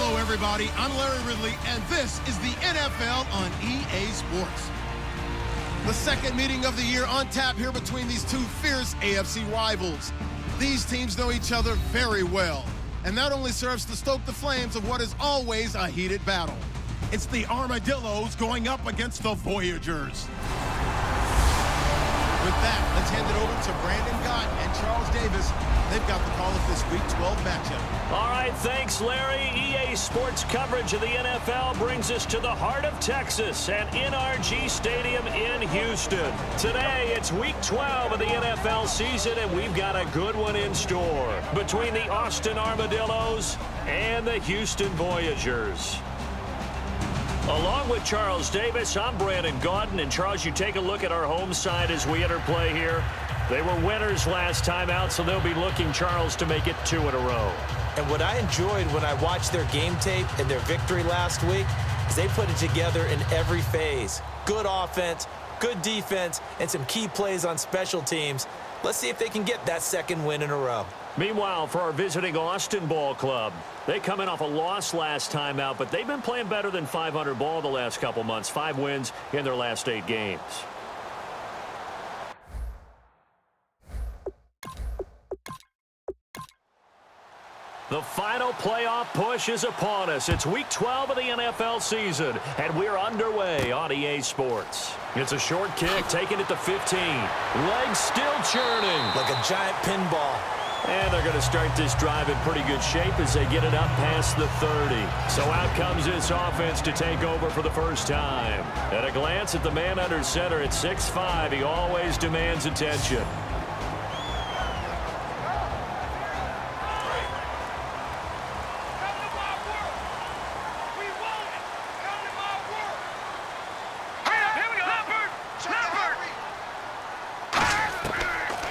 Hello, everybody. I'm Larry Ridley, and this is the NFL on EA Sports. The second meeting of the year on tap here between these two fierce AFC rivals. These teams know each other very well, and that only serves to stoke the flames of what is always a heated battle. It's the Armadillos going up against the Voyagers. With that, let's hand it over to Brandon Gott and Charles Davis. They've got the call of this Week 12 matchup. All right, thanks, Larry. EA Sports coverage of the NFL brings us to the heart of Texas at NRG Stadium in Houston. Today, it's Week 12 of the NFL season, and we've got a good one in store between the Austin Armadillos and the Houston Voyagers. Along with Charles Davis, I'm Brandon Gaudin. And Charles, you take a look at our home side as we enter play here. They were winners last time out, so they'll be looking, Charles, to make it 2 in a row. And what I enjoyed when I watched their game tape and their victory last week is they put it together in every phase. Good offense, good defense, and some key plays on special teams. Let's see if they can get that second win in a row. Meanwhile, for our visiting Austin ball club, they come in off a loss last time out, but they've been playing better than 500 ball the last couple months. 5 wins in their last 8 games. The final playoff push is upon us. It's Week 12 of the NFL season, and we're underway on EA Sports. It's a short kick, taking it to 15. Legs still churning. Like a giant pinball. And they're going to start this drive in pretty good shape as they get it up past the 30. So out comes this offense to take over for the first time. At a glance at the man under center at 6'5", he always demands attention.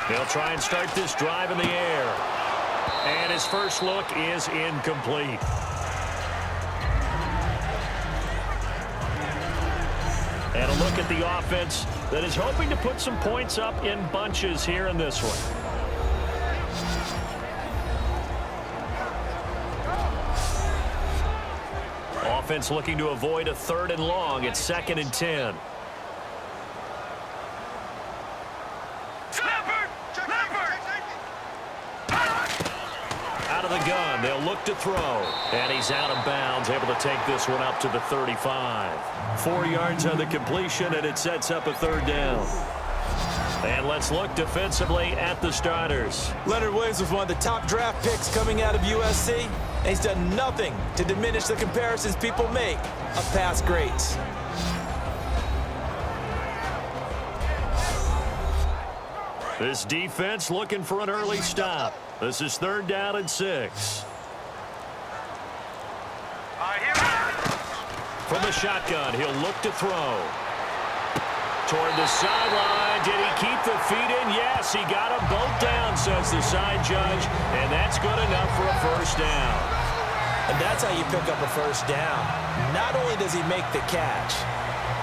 They'll try and start this drive in the air. And his first look is incomplete. And a look at the offense that is hoping to put some points up in bunches here in this one. Offense looking to avoid a 3rd and long. It's 2nd and 10. Out of the gun, they'll look to throw. And he's out of bounds, able to take this one up to the 35. 4 yards on the completion, and it sets up a 3rd down. And let's look defensively at the starters. Leonard Williams was one of the top draft picks coming out of USC, and he's done nothing to diminish the comparisons people make of past greats. This defense looking for an early stop. This is 3rd down and 6. From the shotgun, he'll look to throw. Toward the sideline. Did he keep the feet in? Yes, he got them both down, says the side judge. And that's good enough for a 1st down. And that's how you pick up a 1st down. Not only does he make the catch,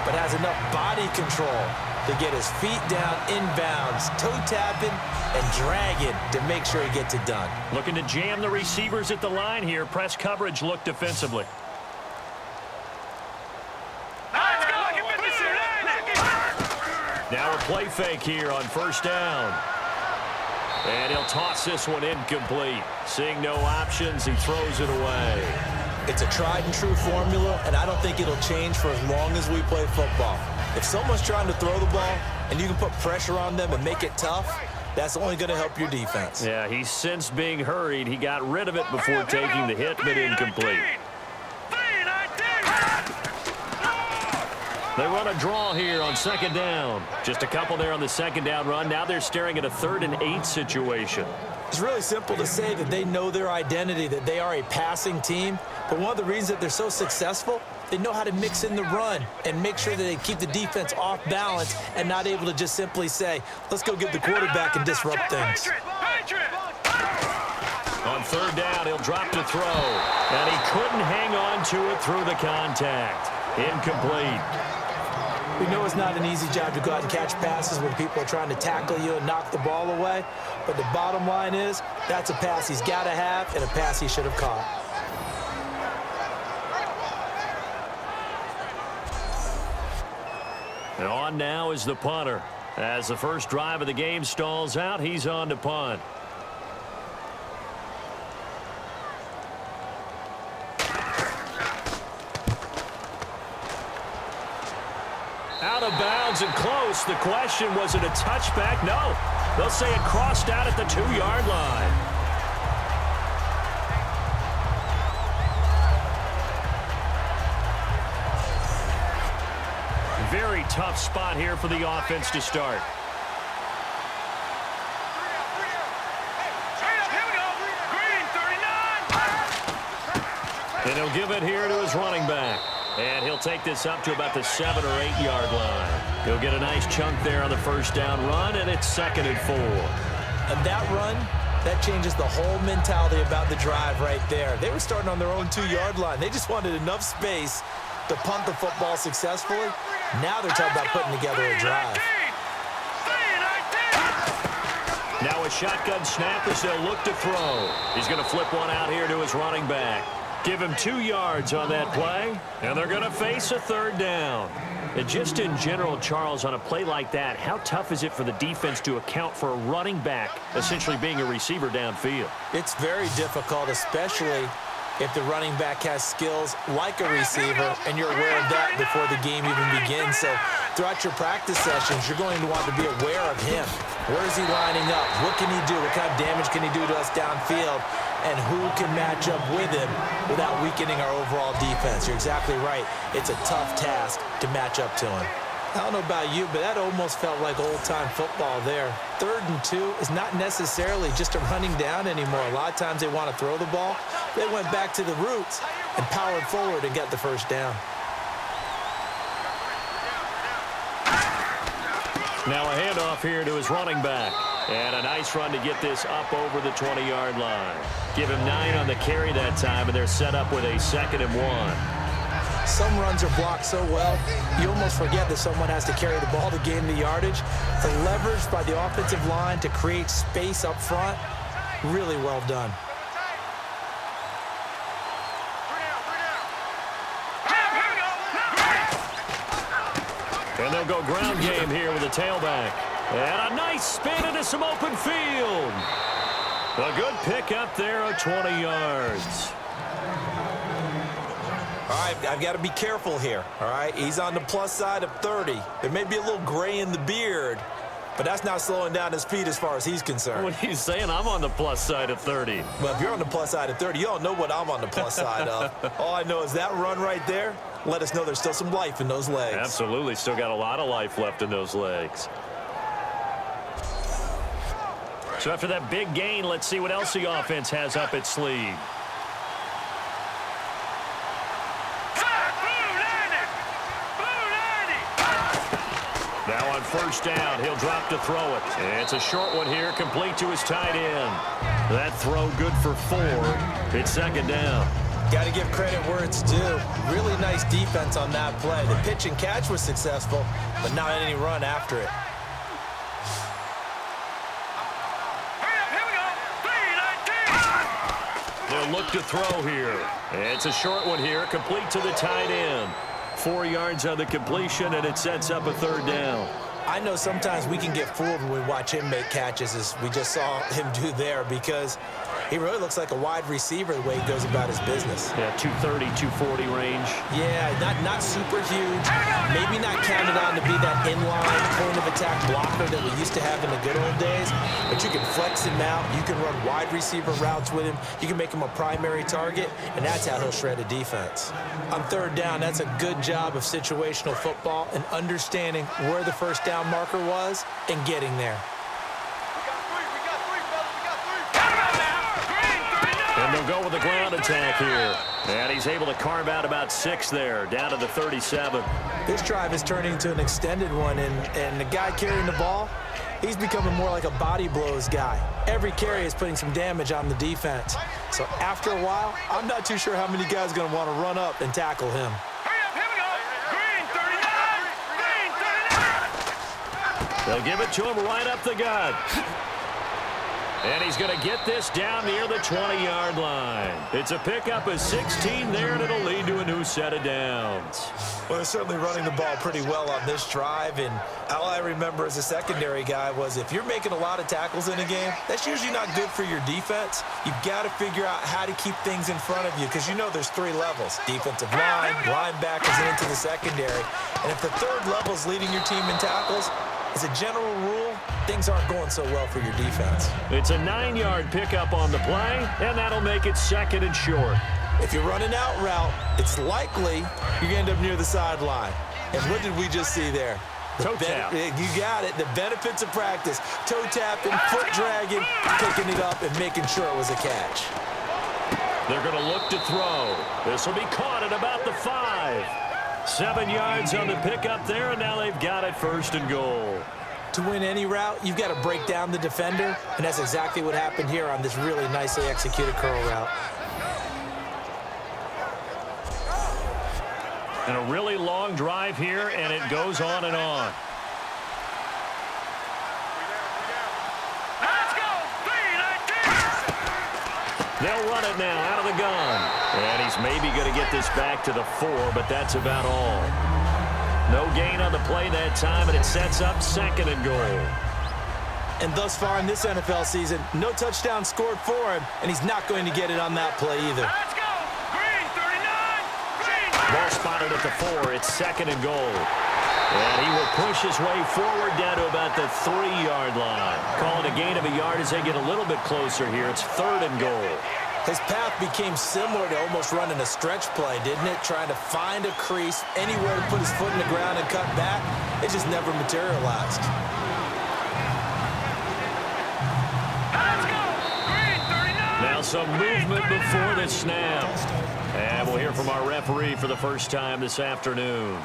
but has enough body control to get his feet down inbounds, toe tapping and dragging to make sure he gets it done. Looking to jam the receivers at the line here. Press coverage look defensively. Now a play fake here on 1st down. And he'll toss this one incomplete. Seeing no options, he throws it away. It's a tried and true formula, and I don't think it'll change for as long as we play football. If someone's trying to throw the ball and you can put pressure on them and make it tough, that's only going to help your defense. Yeah, he's since being hurried. He got rid of it before taking the hit, but incomplete. They run a draw here on 2nd down. Just a couple there on the 2nd down run. Now they're staring at a 3rd and 8 situation. It's really simple to say that they know their identity, that they are a passing team. But one of the reasons that they're so successful, they know how to mix in the run and make sure that they keep the defense off balance and not able to just simply say, let's go get the quarterback and disrupt things. On 3rd down, he'll drop to throw. And he couldn't hang on to it through the contact. Incomplete. We know it's not an easy job to go out and catch passes when people are trying to tackle you and knock the ball away. But the bottom line is, that's a pass he's got to have and a pass he should have caught. And on now is the punter. As the first drive of the game stalls out, he's on to punt. Out of bounds and close. The question, was it a touchback? No. They'll say it crossed out at the 2-yard line. Very tough spot here for the offense to start. And he'll give it here to his running back. And he'll take this up to about the 7- or 8-yard line. He'll get a nice chunk there on the first down run, and it's 2nd and 4. And that run, that changes the whole mentality about the drive right there. They were starting on their own 2-yard line. They just wanted enough space to punt the football successfully. Now they're talking about putting together a drive. Now a shotgun snap as they'll look to throw. He's going to flip one out here to his running back. Give him 2 yards on that play, and they're going to face a 3rd down. And just in general, Charles, on a play like that, how tough is it for the defense to account for a running back essentially being a receiver downfield? It's very difficult, especially if the running back has skills like a receiver, and you're aware of that before the game even begins. So throughout your practice sessions, you're going to want to be aware of him. Where is he lining up? What can he do? What kind of damage can he do to us downfield? And who can match up with him without weakening our overall defense? You're exactly right. It's a tough task to match up to him. I don't know about you, but that almost felt like old-time football there. 3rd and 2 is not necessarily just a running down anymore. A lot of times they want to throw the ball. They went back to the roots and powered forward and got the first down. Now a handoff here to his running back. And a nice run to get this up over the 20-yard line. Give him 9 on the carry that time, and they're set up with a 2nd and 1. Some runs are blocked so well, you almost forget that someone has to carry the ball to gain the yardage. The leverage by the offensive line to create space up front, really well done. And they'll go ground game here with a tailback. And a nice spin into some open field. A good pickup there of 20 yards. All right, I've got to be careful here, all right? He's on the plus side of 30. There may be a little gray in the beard, but that's not slowing down his feet as far as he's concerned. What are you saying? I'm on the plus side of 30. Well, if you're on the plus side of 30, you don't know what I'm on the plus side of. All I know is that run right there let us know there's still some life in those legs. Absolutely. Still got a lot of life left in those legs. So after that big gain, let's see what else the offense has up its sleeve. Now on first down, he'll drop to throw it. And it's a short one here, complete to his tight end. That throw good for 4. It's 2nd down. Got to give credit where it's due. Really nice defense on that play. The pitch and catch was successful, but not any run after it. They'll look to throw here. It's a short one here, complete to the tight end. 4 yards on the completion, and it sets up a 3rd down. I know sometimes we can get fooled when we watch him make catches, as we just saw him do there, because he really looks like a wide receiver the way he goes about his business. Yeah, 230, 240 range. Yeah, not super huge. Maybe not counted on to be that inline point of attack blocker that we used to have in the good old days. But you can flex him out. You can run wide receiver routes with him. You can make him a primary target, and that's how he'll shred a defense. On 3rd down, that's a good job of situational football and understanding where the first down marker was and getting there. And they'll go with the ground attack here. And he's able to carve out about 6 there, down to the 37. This drive is turning into an extended one, and the guy carrying the ball, he's becoming more like a body blows guy. Every carry is putting some damage on the defense. So after a while, I'm not too sure how many guys are going to want to run up and tackle him. They'll give it to him right up the gut. And he's going to get this down near the 20-yard line. It's a pickup of 16 there, and it'll lead to a new set of downs. Well, they're certainly running the ball pretty well on this drive, and all I remember as a secondary guy was if you're making a lot of tackles in a game, that's usually not good for your defense. You've got to figure out how to keep things in front of you because you know there's three levels: defensive line, linebackers, and into the secondary. And if the third level is leading your team in tackles, as a general rule, things aren't going so well for your defense. It's a 9-yard pickup on the play, and that'll make it second and short. If you're running out route, it's likely you're going to end up near the sideline. And what did we just see there? Toe tap. You got it. The benefits of practice. Toe tapping, foot dragging, picking it up, and making sure it was a catch. They're going to look to throw. This will be caught at about the 5. 7 yards on the pickup there, and now they've got it first and goal. To win any route, you've got to break down the defender, and that's exactly what happened here on this really nicely executed curl route. And a really long drive here, and it goes on and on. Let's go! 3-19! They'll run it now out of the gun. And he's maybe going to get this back to the 4, but that's about all. No gain on the play that time, and it sets up second and goal. And thus far in this NFL season, no touchdown scored for him, and he's not going to get it on that play either. Let's go! Green, 39! Green! Ball spotted at the 4. It's second and goal. And he will push his way forward down to about the 3-yard line. Calling a gain of a yard as they get a little bit closer here. It's third and goal. His path became similar to almost running a stretch play, didn't it? Trying to find a crease, anywhere to put his foot in the ground and cut back. It just never materialized. Let's go! Green, 39! Now some movement before the snap. And we'll hear from our referee for the first time this afternoon.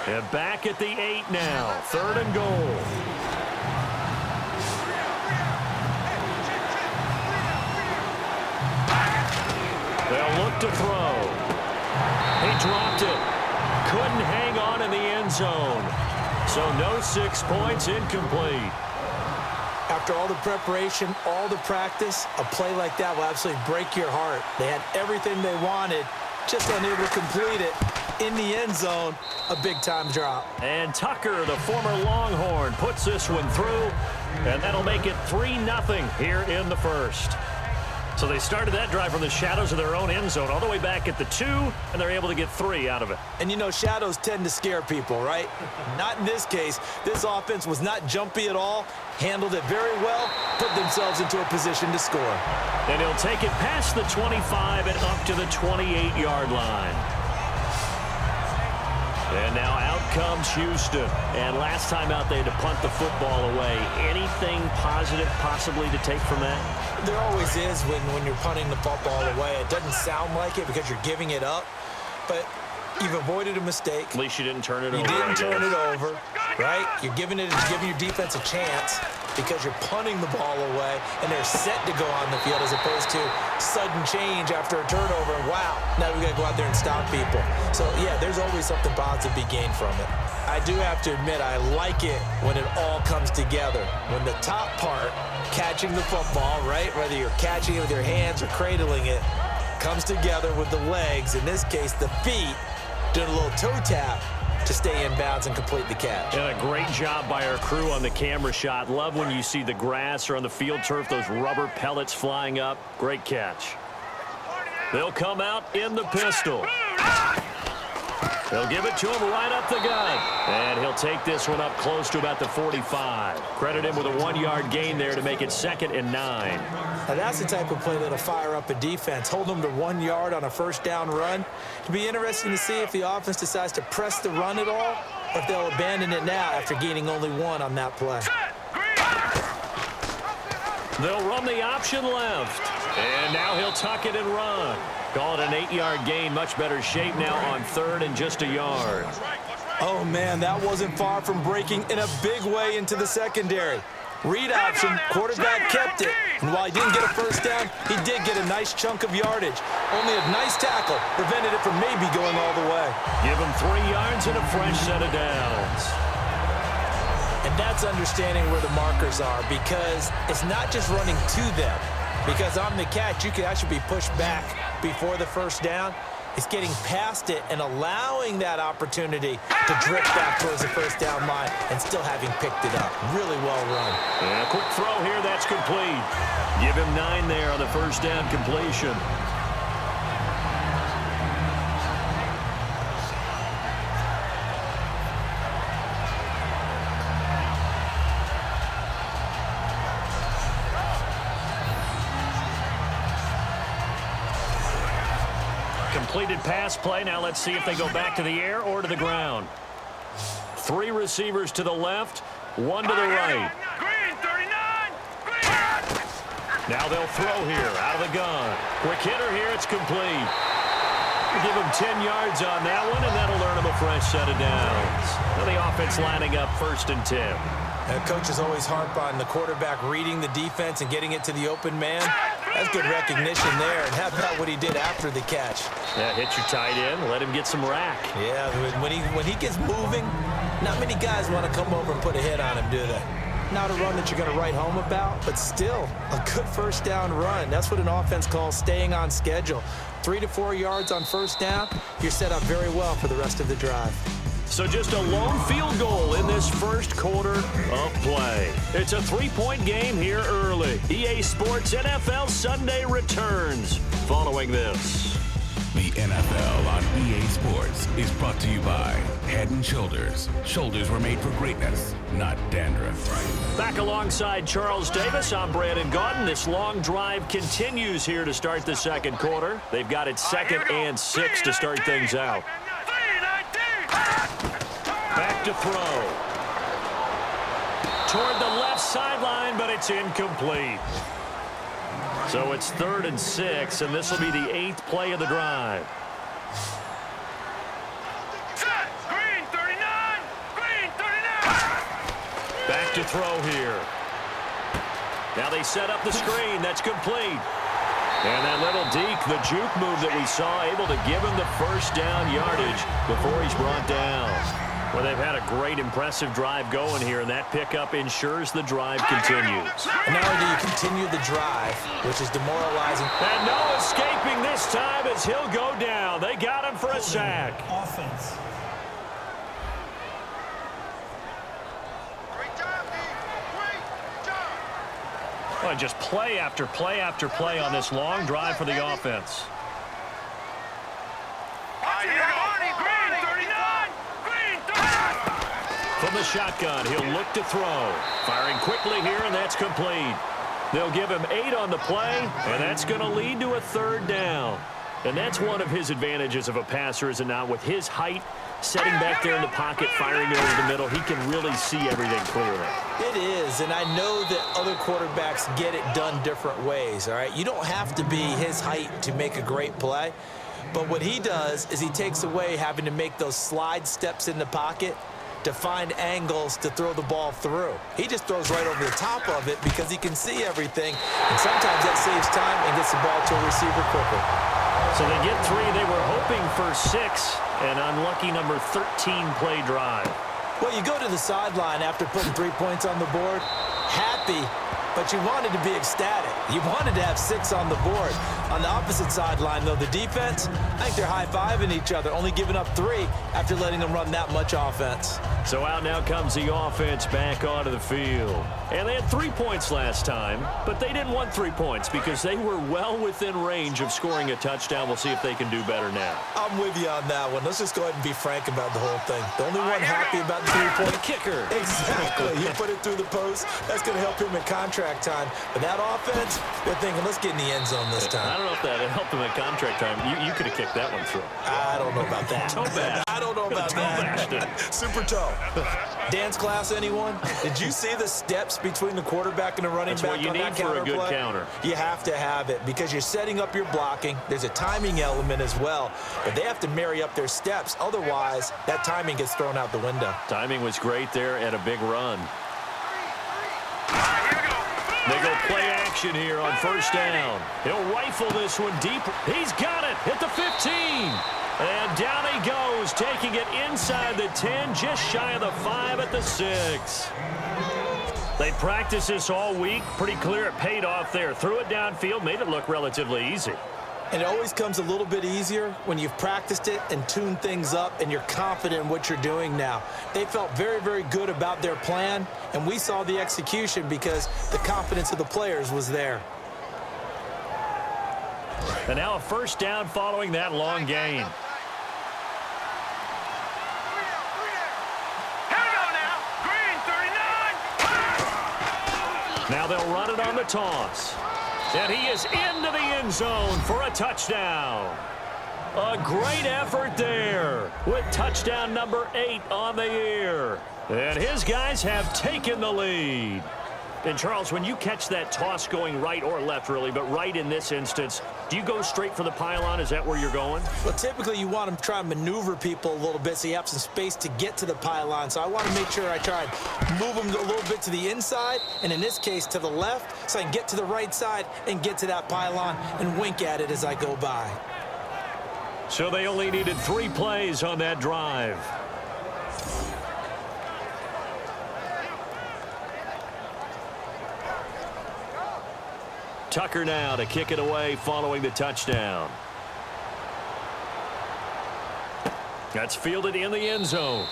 And back at the 8 now. Third and goal. They'll look to throw. He dropped it. Couldn't hang on in the end zone. So no 6 points, incomplete. After all the preparation, all the practice, a play like that will absolutely break your heart. They had everything they wanted, just unable to complete it. In the end zone, a big-time drop. And Tucker, the former Longhorn, puts this one through, and that'll make it 3-0 here in the first. So they started that drive from the shadows of their own end zone all the way back at the 2, and they're able to get 3 out of it. And, you know, shadows tend to scare people, right? Not in this case. This offense was not jumpy at all, handled it very well, put themselves into a position to score. And he'll take it past the 25 and up to the 28-yard line. And now out comes Houston. And last time out, they had to punt the football away. Anything positive possibly to take from that? There always is when you're punting the football away. It doesn't sound like it because you're giving it up, but you've avoided a mistake. At least you didn't turn it over. You didn't turn it over, right? You're giving your defense a chance because you're punting the ball away, and they're set to go on the field as opposed to sudden change after a turnover. And wow, now we got to go out there and stop people. So, yeah, there's always something positive to be gained from it. I do have to admit I like it when it all comes together. When the top part, catching the football, right, whether you're catching it with your hands or cradling it, comes together with the legs, in this case the feet, doing a little toe tap to stay in bounds and complete the catch. And a great job by our crew on the camera shot. Love when you see the grass or on the field turf, those rubber pellets flying up. Great catch. They'll come out in the pistol. They'll give it to him right up the gut. And he'll take this one up close to about the 45. Credit him with a 1-yard gain there to make it 2nd and 9. Now that's the type of play that'll fire up a defense. Hold them to 1 yard on a first down run. It'll be interesting to see if the offense decides to press the run at all, or if they'll abandon it now after gaining only 1 on that play. They'll run the option left. And now he'll tuck it and run. Call it an 8-yard gain. Much better shape now on 3rd and just a yard. Oh, man, that wasn't far from breaking in a big way into the secondary. Read option, quarterback kept it. And while he didn't get a first down, he did get a nice chunk of yardage. Only a nice tackle prevented it from maybe going all the way. Give him 3 yards and a fresh set of downs. And And that's understanding where the markers are, because it's not just running to them. Because on the catch, you could actually be pushed back before the first down. It's getting past it and allowing that opportunity to drift back towards the first down line and still having picked it up. Really well run. And a quick throw here, that's complete. Give him 9 there on the first down completion. Completed pass play. Now let's see if they go back to the air or to the ground. 3 receivers to the left, 1 to the right. Green 39. Green. Now they'll throw here out of the gun. Quick hitter here. It's complete. Give him 10 yards on that one, and that'll earn him a fresh set of downs. Now the offense lining up 1st and 10. Coaches always harp on the quarterback reading the defense and getting it to the open man. That's good recognition there. And how about what he did after the catch? Yeah, hit your tight end, let him get some rack. Yeah, when he gets moving, not many guys want to come over and put a hit on him, do they? Not a run that you're going to write home about, but still a good first down run. That's what an offense calls staying on schedule. 3 to 4 yards on first down, you're set up very well for the rest of the drive. So just a lone field goal in this first quarter of play. It's a 3-point game here early. EA Sports NFL Sunday returns following this. The NFL on EA Sports is brought to you by Head & Shoulders. Shoulders were made for greatness, not dandruff. Back alongside Charles Davis, I'm Brandon Gaudin. This long drive continues here to start the second quarter. They've got it 2nd and 6 to start things out. Back to throw. Toward the left sideline, but it's incomplete. So it's 3rd and 6, and this will be the 8th play of the drive. Green 39. Green 39. Back to throw here. Now they set up the screen. That's complete. And that little deke, the juke move that we saw, able to give him the first down yardage before he's brought down. Well, they've had a great, impressive drive going here, and that pickup ensures the drive continues. And not only do you continue the drive, which is demoralizing. And no escaping this time as he'll go down. They got him for a sack. Offense. Well, just play after play after play on this long drive for the offense. From the shotgun, he'll look to throw. Firing quickly here, and that's complete. They'll give him 8 on the play, and that's going to lead to a 3rd down. And that's one of his advantages of a passer, is it not? With his height, setting back there in the pocket, firing it over the middle, he can really see everything clearly. It is, and I know that other quarterbacks get it done different ways, all right? You don't have to be his height to make a great play, but what he does is he takes away having to make those slide steps in the pocket to find angles to throw the ball through. He just throws right over the top of it because he can see everything, and sometimes that saves time and gets the ball to a receiver quicker. So they get 3. They were hoping for 6, an unlucky number 13 play drive. Well, you go to the sideline after putting 3 points on the board, happy, but you wanted to be ecstatic. You wanted to have 6 on the board. On the opposite sideline, though, the defense, I think they're high-fiving each other, only giving up 3 after letting them run that much offense. So out now comes the offense back onto the field. And they had 3 points last time, but they didn't want 3 points because they were well within range of scoring a touchdown. We'll see if they can do better now. I'm with you on that one. Let's just go ahead and be frank about the whole thing. The only one happy about the 3-point kicker. Exactly. You put it through the post. That's going to help him in contract time. But that offense, they're thinking, let's get in the end zone this time. I don't know if that helped him at contract time. You could have kicked that one through. I don't know about that. Toe bash. I don't know about that. Super toe. Dance class, anyone? Did you see the steps between the quarterback and the running That's back what you on need that for a good play? counter. You have to have it because you're setting up your blocking. There's a timing element as well, but they have to marry up their steps. Otherwise, that timing gets thrown out the window. Timing was great there and a big run. They go play action here on first down. He'll rifle this one deep. He's got it at the 15. And down he goes, taking it inside the 10, just shy of the 5 at the 6. They practiced this all week. Pretty clear it paid off there. Threw it downfield, made it look relatively easy. And it always comes a little bit easier when you've practiced it and tuned things up and you're confident in what you're doing now. They felt very, very good about their plan, and we saw the execution because the confidence of the players was there. And now a first down following that long gain. Now they'll run it on the toss. And he is into the end zone for a touchdown. A great effort there with touchdown number 8 on the year. And his guys have taken the lead. And, Charles, when you catch that toss going right or left, really, but right in this instance, do you go straight for the pylon? Is that where you're going? Well, typically you want to try and maneuver people a little bit so you have some space to get to the pylon. So I want to make sure I try and move them a little bit to the inside, and in this case to the left, so I can get to the right side and get to that pylon and wink at it as I go by. So they only needed 3 plays on that drive. Tucker now to kick it away following the touchdown. That's fielded in the end zone.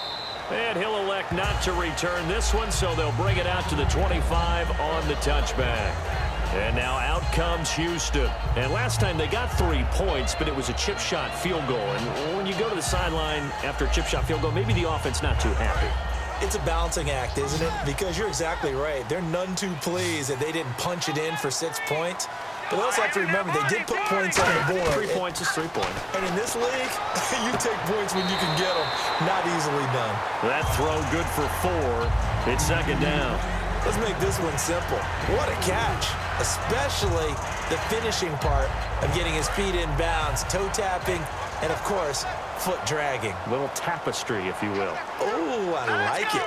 And he'll elect not to return this one, so they'll bring it out to the 25 on the touchback. And now out comes Houston. And last time they got 3 points, but it was a chip shot field goal. And when you go to the sideline after a chip shot field goal, maybe the offense not too happy. It's a balancing act, isn't it? Because you're exactly right. They're none too pleased that they didn't punch it in for 6 points. But they also have to remember they did put points on the board. 3 points is 3 points. And in this league, you take points when you can get them. Not easily done. That throw good for 4. It's second down. Let's make this one simple. What a catch. Especially the finishing part of getting his feet in bounds, toe tapping, and of course, foot dragging. A little tapestry, if you will. Oh, I like it.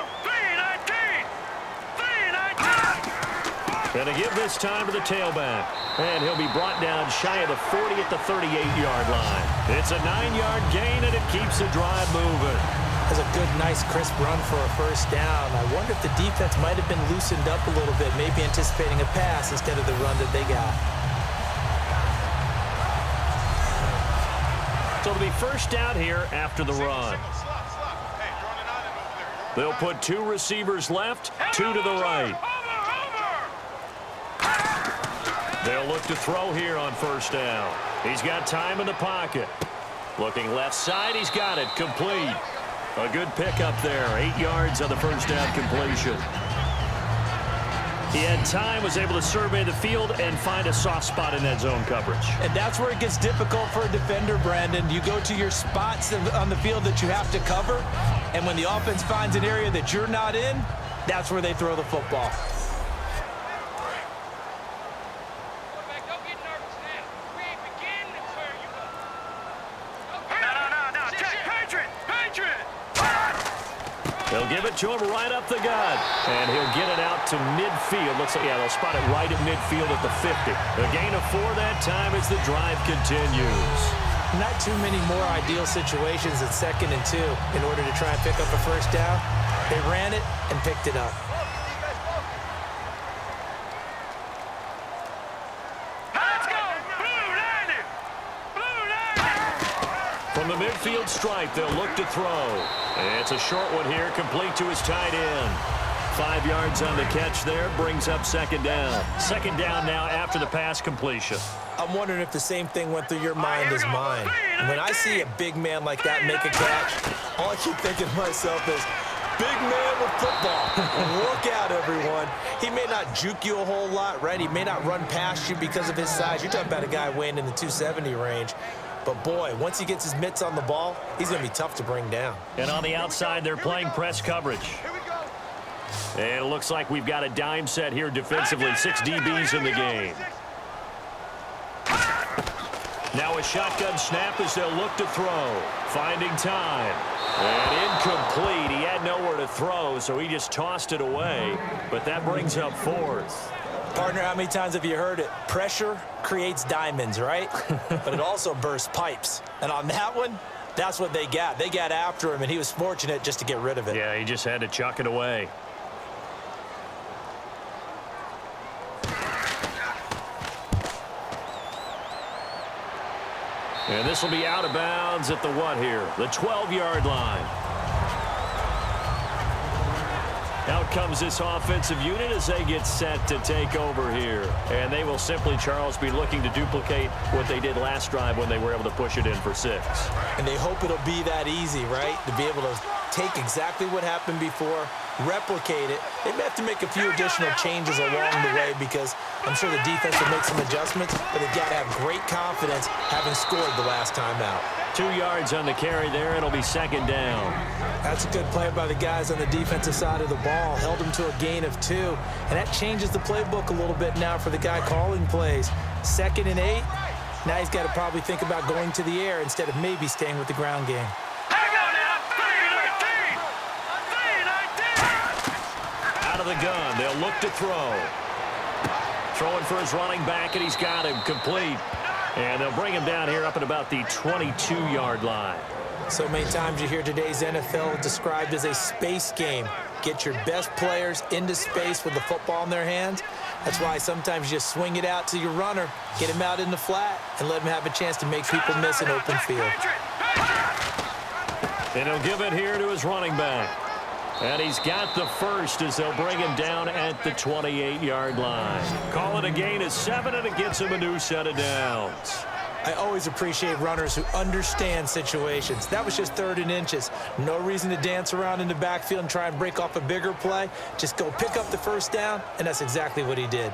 3-19. Gonna give this time to the tailback. And he'll be brought down shy of the 40 at the 38-yard line. It's a 9-yard gain, and it keeps the drive moving. That's a good, nice, crisp run for a first down. I wonder if the defense might have been loosened up a little bit, maybe anticipating a pass instead of the run that they got. So it'll be first down here after the run. They'll put 2 receivers left, 2 to the right. They'll look to throw here on first down. He's got time in the pocket. Looking left side, he's got it, complete. A good pickup there, 8 yards on the first down completion. He had time, was able to survey the field and find a soft spot in that zone coverage. And that's where it gets difficult for a defender, Brandon. You go to your spots on the field that you have to cover, and when the offense finds an area that you're not in, that's where they throw the football. They'll give it to him right up the gut. And he'll get it out to midfield. Looks like, yeah, they'll spot it right at midfield at the 50. A gain of 4 that time as the drive continues. Not too many more ideal situations at 2nd and 2 in order to try and pick up a first down. They ran it and picked it up. From the midfield stripe, they'll look to throw. It's a short one here, complete to his tight end. 5 yards on the catch there, brings up second down. Second down now after the pass completion. I'm wondering if the same thing went through your mind as mine. When I see a big man like that make a catch, all I keep thinking to myself is, big man with football. Look out, everyone. He may not juke you a whole lot, right? He may not run past you because of his size. You're talking about a guy weighing in the 270 range. But, boy, once he gets his mitts on the ball, he's going to be tough to bring down. And on the outside, they're playing press coverage. And it looks like we've got a dime set here defensively. 6 DBs in the game. Now a shotgun snap as they'll look to throw. Finding time. And incomplete. He had nowhere to throw, so he just tossed it away. But that brings up 4th. Partner, how many times have you heard it? Pressure creates diamonds, right? But it also bursts pipes. And on that one, that's what they got. They got after him, and he was fortunate just to get rid of it. Yeah, he just had to chuck it away. And this will be out of bounds at the what here? The 12-yard line. Out comes this offensive unit as they get set to take over here. And they will simply, Charles, be looking to duplicate what they did last drive when they were able to push it in for 6. And they hope it'll be that easy, right? To be able to take exactly what happened before, replicate it. They may have to make a few additional changes along the way because I'm sure the defense will make some adjustments, but they've got to have great confidence having scored the last time out. 2 yards on the carry there. It'll be second down. That's a good play by the guys on the defensive side of the ball. Held them to a gain of 2. And that changes the playbook a little bit now for the guy calling plays. 2nd and 8. Now he's got to probably think about going to the air instead of maybe staying with the ground game. Out of the gun. They'll look to throw. Throwing for his running back, and he's got him complete. And they'll bring him down here up at about the 22-yard line. So many times you hear today's NFL described as a space game. Get your best players into space with the football in their hands. That's why sometimes you just swing it out to your runner, get him out in the flat, and let him have a chance to make people miss an open field. And he'll give it here to his running back. And he's got the first as they'll bring him down at the 28-yard line. Call it a gain of 7, and it gets him a new set of downs. I always appreciate runners who understand situations. That was just 3rd and inches. No reason to dance around in the backfield and try and break off a bigger play. Just go pick up the first down, and that's exactly what he did.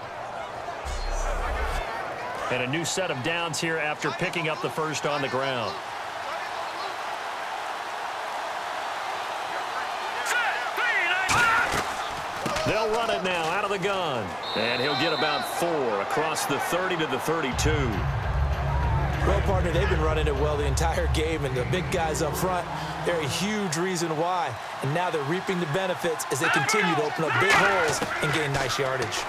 And a new set of downs here after picking up the first on the ground. They'll run it now out of the gun. And he'll get about 4 across the 30 to the 32. Well, partner, they've been running it well the entire game, and the big guys up front, they're a huge reason why. And now they're reaping the benefits as they continue to open up big holes and gain nice yardage.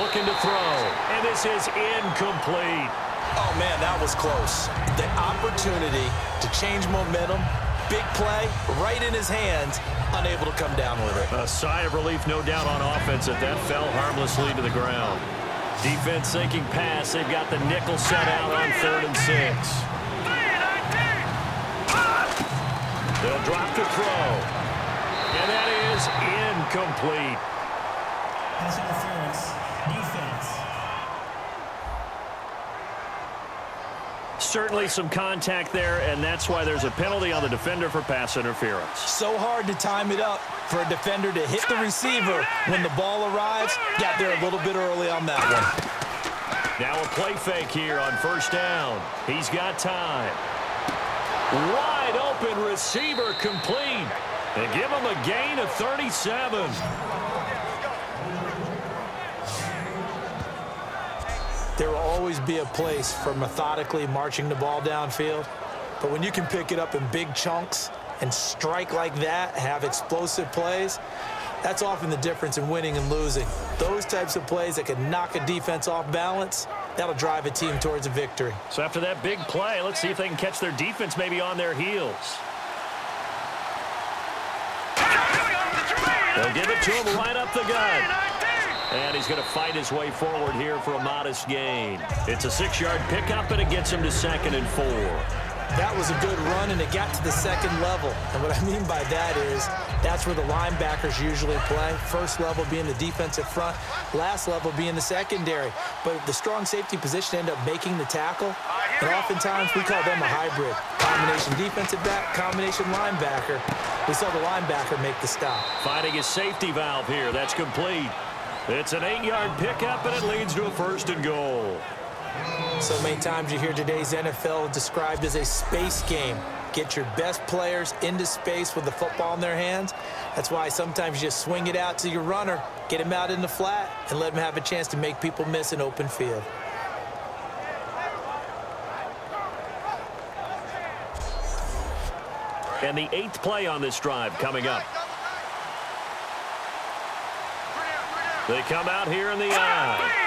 Looking to throw, and this is incomplete. Oh, man, that was close. The opportunity to change momentum, big play, right in his hands, unable to come down with it. A sigh of relief, no doubt, on offense that fell harmlessly to the ground. Defense thinking pass. They've got the nickel set out on 3rd and 6. They'll drop to throw. And that is incomplete. Pass interference, defense. Certainly some contact there, and that's why there's a penalty on the defender for pass interference. So hard to time it up for a defender to hit the receiver when the ball arrives. Got there a little bit early on that one. Now a play fake here on 1st down. He's got time. Wide open receiver complete. They give him a gain of 37. There will always be a place for methodically marching the ball downfield. But when you can pick it up in big chunks and strike like that, have explosive plays, that's often the difference in winning and losing. Those types of plays that can knock a defense off balance, that'll drive a team towards a victory. So after that big play, let's see if they can catch their defense maybe on their heels. They'll give it to him right up the gut. And he's going to fight his way forward here for a modest gain. It's a 6-yard pickup, and it gets him to 2nd and 4. That was a good run, and it got to the 2nd level. And what I mean by that is that's where the linebackers usually play. First level being the defensive front, last level being the secondary. But the strong safety position ended up making the tackle. And oftentimes we call them a hybrid. Combination defensive back, combination linebacker. We saw the linebacker make the stop. Finding his safety valve here. That's complete. It's an 8-yard pickup, and it leads to a 1st and goal. So many times you hear today's NFL described as a space game. Get your best players into space with the football in their hands. That's why sometimes you just swing it out to your runner, get him out in the flat, and let him have a chance to make people miss an open field. And the 8th play on this drive coming up. They come out here in the eye.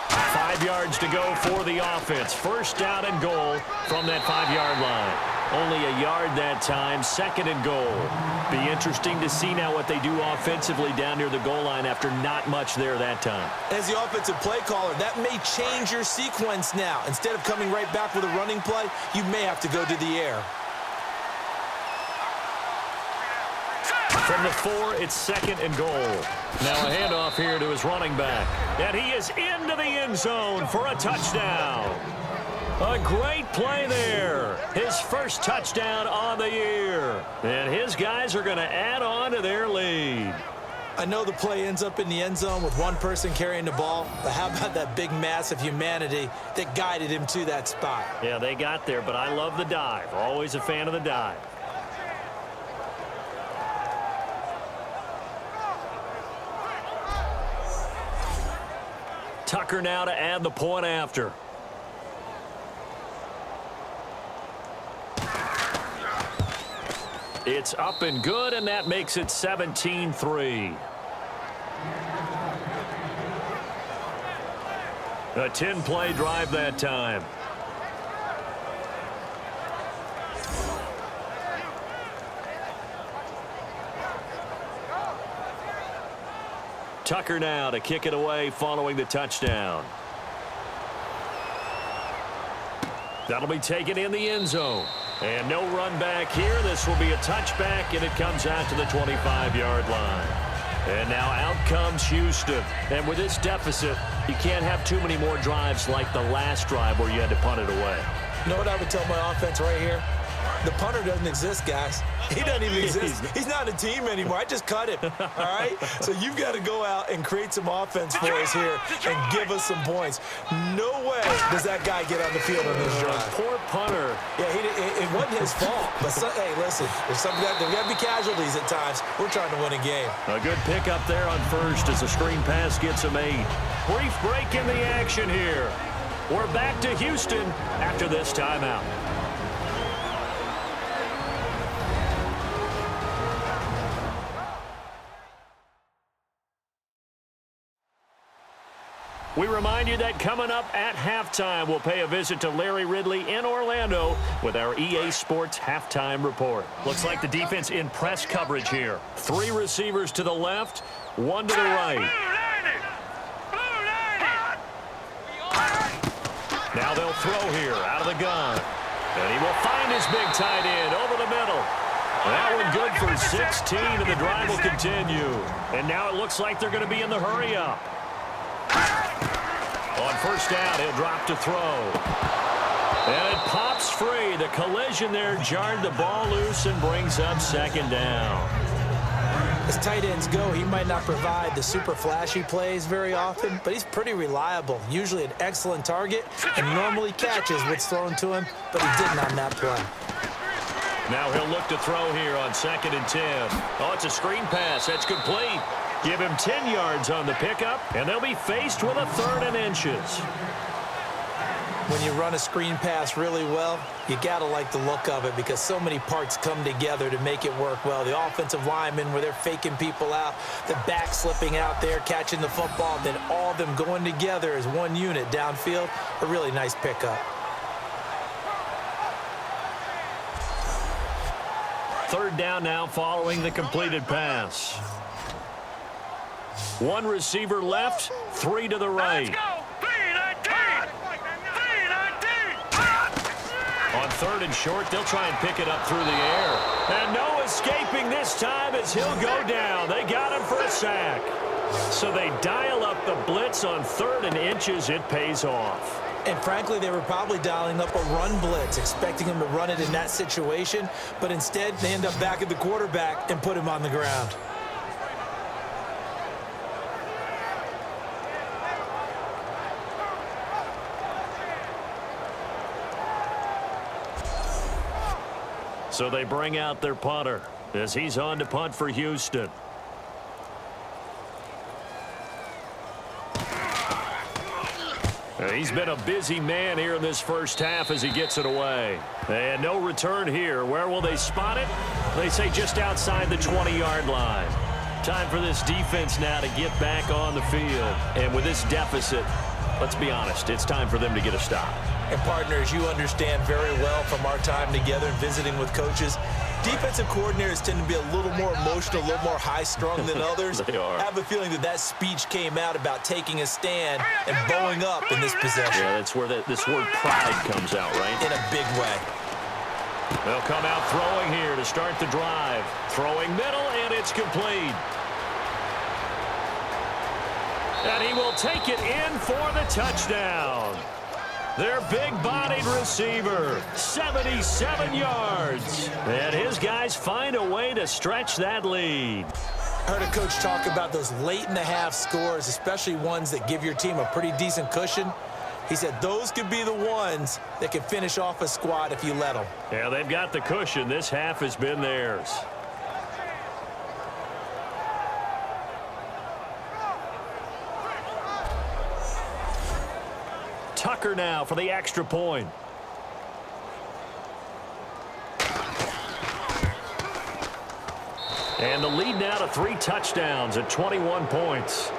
5 yards to go for the offense. First down and goal from that 5-yard line. Only a yard that time, second and goal. Be interesting to see now what they do offensively down near the goal line after not much there that time. As the offensive play caller, that may change your sequence now. Instead of coming right back with a running play, you may have to go to the air. From the 4, it's second and goal. Now a handoff here to his running back. And he is into the end zone for a touchdown. A great play there. His first touchdown on the year. And his guys are going to add on to their lead. I know the play ends up in the end zone with one person carrying the ball, but how about that big mass of humanity that guided him to that spot? Yeah, they got there, but I love the dive. Always a fan of the dive. Tucker now to add the point after. It's up and good, and that makes it 17-3. A 10-play drive that time. Tucker now to kick it away following the touchdown. That'll be taken in the end zone. And no run back here. This will be a touchback, and it comes out to the 25-yard line. And now out comes Houston. And with this deficit, you can't have too many more drives like the last drive where you had to punt it away. You know what I would tell my offense right here? The punter doesn't exist, guys. He doesn't even exist. He's not a team anymore. I just cut him, all right? So you've got to go out and create some offense for us here and give us some points. No way does that guy get on the field on this drive. Poor punter. Yeah, it wasn't his fault. But, hey, listen, there's got to be casualties at times. We're trying to win a game. A good pickup there on first as the screen pass gets him 8. Brief break in the action here. We're back to Houston after this timeout. We remind you that coming up at halftime, we'll pay a visit to Larry Ridley in Orlando with our EA Sports Halftime Report. Looks like the defense in press coverage here. 3 receivers to the left, 1 to the right. Now they'll throw here out of the gun. And he will find his big tight end over the middle. That one good for 16, and the drive will continue. And now it looks like they're going to be in the hurry-up. On first down, he'll drop to throw. And it pops free. The collision there jarred the ball loose and brings up second down. As tight ends go, he might not provide the super flashy plays very often, but he's pretty reliable. Usually an excellent target and normally catches what's thrown to him, but he didn't on that play. Now he'll look to throw here on 2nd and 10. Oh, it's a screen pass. That's complete. Give him 10 yards on the pickup, and they'll be faced with a 3rd and inches. When you run a screen pass really well, you got to like the look of it because so many parts come together to make it work well. The offensive linemen where they're faking people out, the back slipping out there, catching the football, then all of them going together as one unit downfield. A really nice pickup. 3rd down now following the completed pass. 1 receiver left, 3 to the right. On 3rd and short, they'll try and pick it up through the air. And no escaping this time as he'll go down. They got him for a sack. So they dial up the blitz on 3rd and inches. It pays off. And frankly, they were probably dialing up a run blitz, expecting him to run it in that situation. But instead, they end up back at the quarterback and put him on the ground. So they bring out their punter as he's on to punt for Houston. He's been a busy man here in this first half as he gets it away. And no return here. Where will they spot it? They say just outside the 20-yard line. Time for this defense now to get back on the field. And with this deficit, let's be honest, it's time for them to get a stop. And partners, you understand very well from our time together and visiting with coaches, defensive coordinators tend to be a little more emotional, a little more high-strung than others. They are. I have a feeling that that speech came out about taking a stand and bowing up in this possession. Yeah, that's where this word pride comes out, right? In a big way. They'll come out throwing here to start the drive. Throwing middle, and it's complete. And he will take it in for the touchdown. Their big-bodied receiver, 77 yards. And his guys find a way to stretch that lead. I heard a coach talk about those late-in-the-half scores, especially ones that give your team a pretty decent cushion. He said those could be the ones that can finish off a squad if you let them. Yeah, they've got the cushion. This half has been theirs. Tucker now for the extra point. And the lead now to 3 touchdowns at 21 points.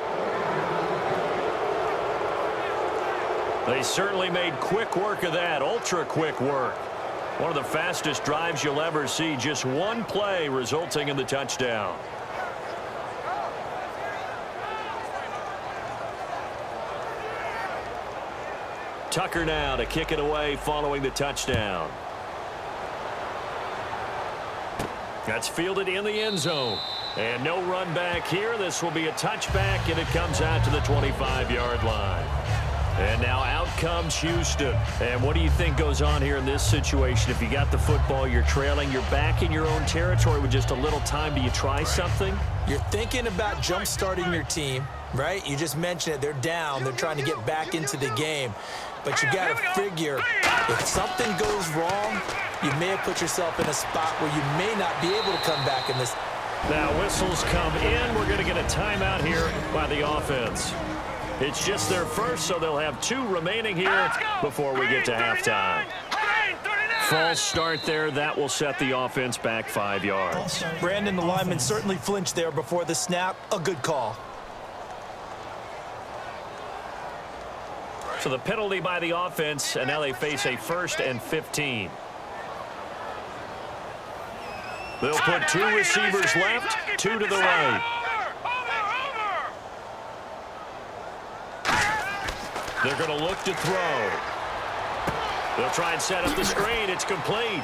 They certainly made quick work of that, ultra-quick work. One of the fastest drives you'll ever see, just one play resulting in the touchdown. Tucker now to kick it away following the touchdown. That's fielded in the end zone. And no run back here. This will be a touchback, and it comes out to the 25-yard line. And now out comes Houston. And what do you think goes on here in this situation? If you got the football, you're trailing, you're back in your own territory with just a little time. Do you try something? You're thinking about jump-starting your team, right? You just mentioned it. They're down. They're trying to get back into the game. But you got to figure if something goes wrong, you may have put yourself in a spot where you may not be able to come back in this. Now whistles come in. We're going to get a timeout here by the offense. It's just their first, so they'll have 2 remaining here before we get to halftime. False start there. That will set the offense back 5 yards. Brandon, the lineman certainly flinched there before the snap. A good call. So the penalty by the offense, and now they face a 1st and 15. They'll put 2 receivers left, 2 to the right. They're going to look to throw. They'll try and set up the screen. It's complete.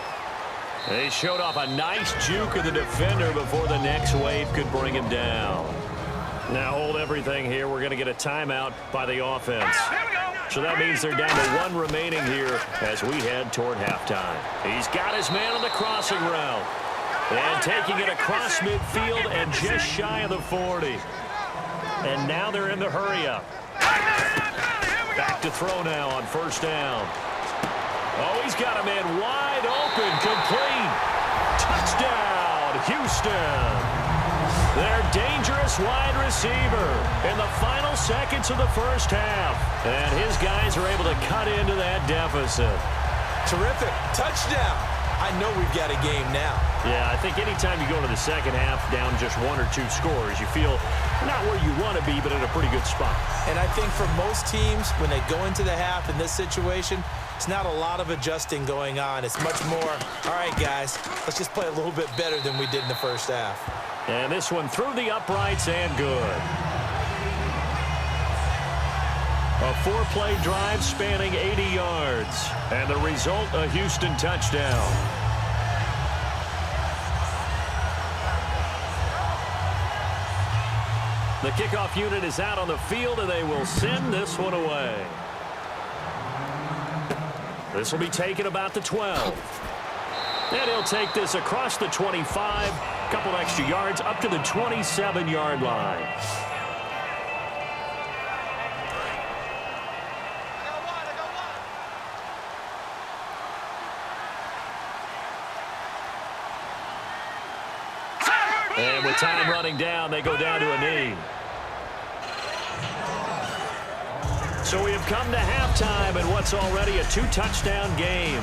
They showed off a nice juke of the defender before the next wave could bring him down. Now hold everything here. We're going to get a timeout by the offense. So that means they're down to 1 remaining here as we head toward halftime. He's got his man on the crossing route. And taking it across midfield and just shy of the 40. And now they're in the hurry-up. Back to throw now on 1st down. Oh, he's got a man wide open, complete. Touchdown, Houston. Their dangerous wide receiver in the final seconds of the first half. And his guys are able to cut into that deficit. Terrific. Touchdown. I know we've got a game now. Yeah, I think anytime you go into the second half down just 1 or 2 scores, you feel not where you want to be, but in a pretty good spot. And I think for most teams, when they go into the half in this situation, it's not a lot of adjusting going on. It's much more, all right, guys, let's just play a little bit better than we did in the first half. And this one through the uprights and good. A 4-play drive spanning 80 yards. And the result, a Houston touchdown. The kickoff unit is out on the field, and they will send this one away. This will be taken about the 12. And he'll take this across the 25, a couple extra yards up to the 27-yard line. And with time running down, they go down to a knee. So we have come to halftime in what's already a 2-touchdown game.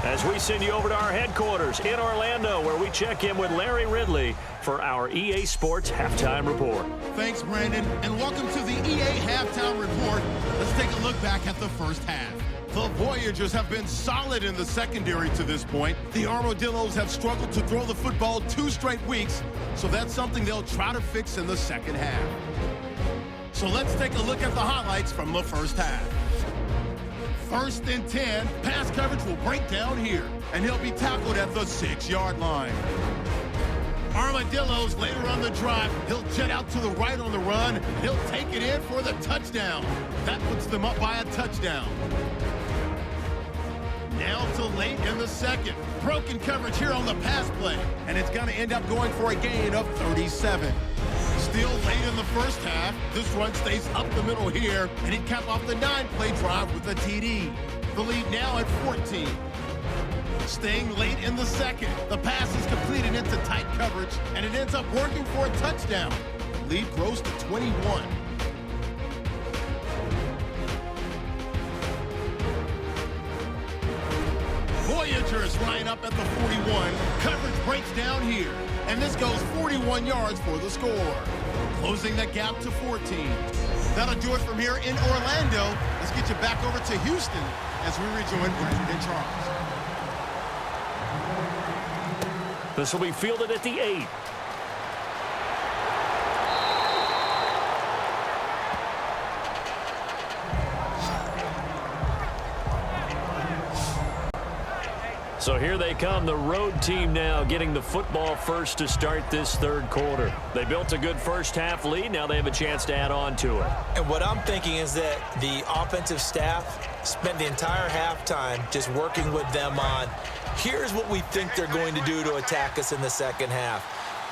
as we send you over to our headquarters in Orlando, where we check in with Larry Ridley for our EA Sports Halftime Report. Thanks, Brandon, and welcome to the EA Halftime Report. Let's take a look back at the first half. The Voyagers have been solid in the secondary to this point. The Armadillos have struggled to throw the football 2 straight weeks, so that's something they'll try to fix in the second half. So let's take a look at the highlights from the first half. 1st and 10, pass coverage will break down here, and he'll be tackled at the 6-yard line. Armadillos later on the drive, he'll jet out to the right on the run, and he'll take it in for the touchdown. That puts them up by a touchdown. Now to late in the second. Broken coverage here on the pass play, and it's going to end up going for a gain of 37. Still late in the first half, this run stays up the middle here, and he'd cap off the 9-play drive with a TD. The lead now at 14. Staying late in the second, the pass is completed into tight coverage, and it ends up working for a touchdown. Lead grows to 21. Voyagers line up at the 41. Coverage breaks down here, and this goes 41 yards for the score, closing the gap to 14. That'll do it from here in Orlando. Let's get you back over to Houston as we rejoin Brandon and Charles. This will be fielded at the 8. So here they come, the road team now getting the football first to start this third quarter. They built a good first half lead. Now they have a chance to add on to it. And what I'm thinking is that the offensive staff spent the entire halftime just working with them on, here's what we think they're going to do to attack us in the second half.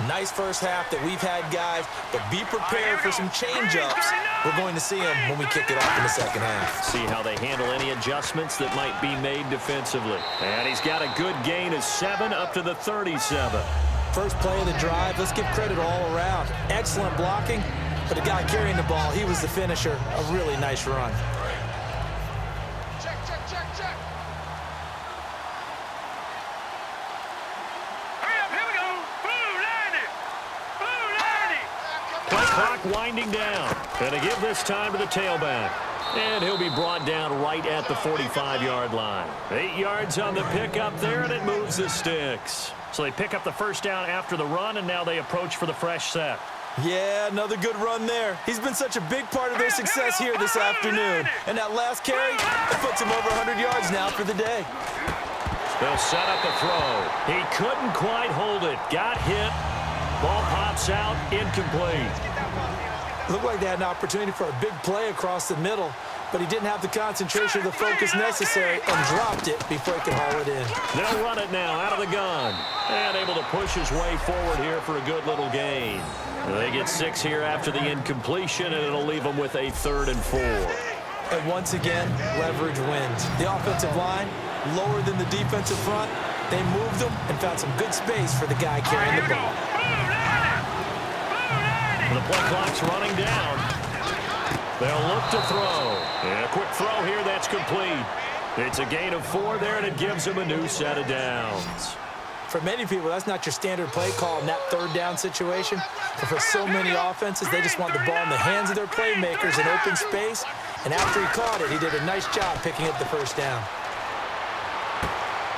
Nice first half that we've had, guys, but be prepared for some change-ups. We're going to see them when we kick it off in the second half. See how they handle any adjustments that might be made defensively. And he's got a good gain of 7 up to the 37. First play of the drive, let's give credit all around. Excellent blocking, but the guy carrying the ball, he was the finisher. A really nice run. Clock winding down. And to give this time to the tailback. And he'll be brought down right at the 45-yard line. 8 yards on the pickup there, and it moves the sticks. So they pick up the first down after the run, and now they approach for the fresh set. Yeah, another good run there. He's been such a big part of their success here this afternoon. And that last carry, that puts him over 100 yards now for the day. They'll set up a throw. He couldn't quite hold it. Got hit. Ball pops out, incomplete. Looked like they had an opportunity for a big play across the middle, but he didn't have the concentration or the focus necessary and dropped it before he could haul it in. They'll run it now out of the gun. And able to push his way forward here for a good little gain. They get 6 here after the incompletion, and it'll leave them with a 3rd and 4. And once again, leverage wins. The offensive line, lower than the defensive front, they moved them and found some good space for the guy carrying the ball. The play clock's running down. They'll look to throw. And a quick throw here, that's complete. It's a gain of 4 there, and it gives them a new set of downs. For many people, that's not your standard play call in that 3rd down situation. But for so many offenses, they just want the ball in the hands of their playmakers in open space. And after he caught it, he did a nice job picking up the first down.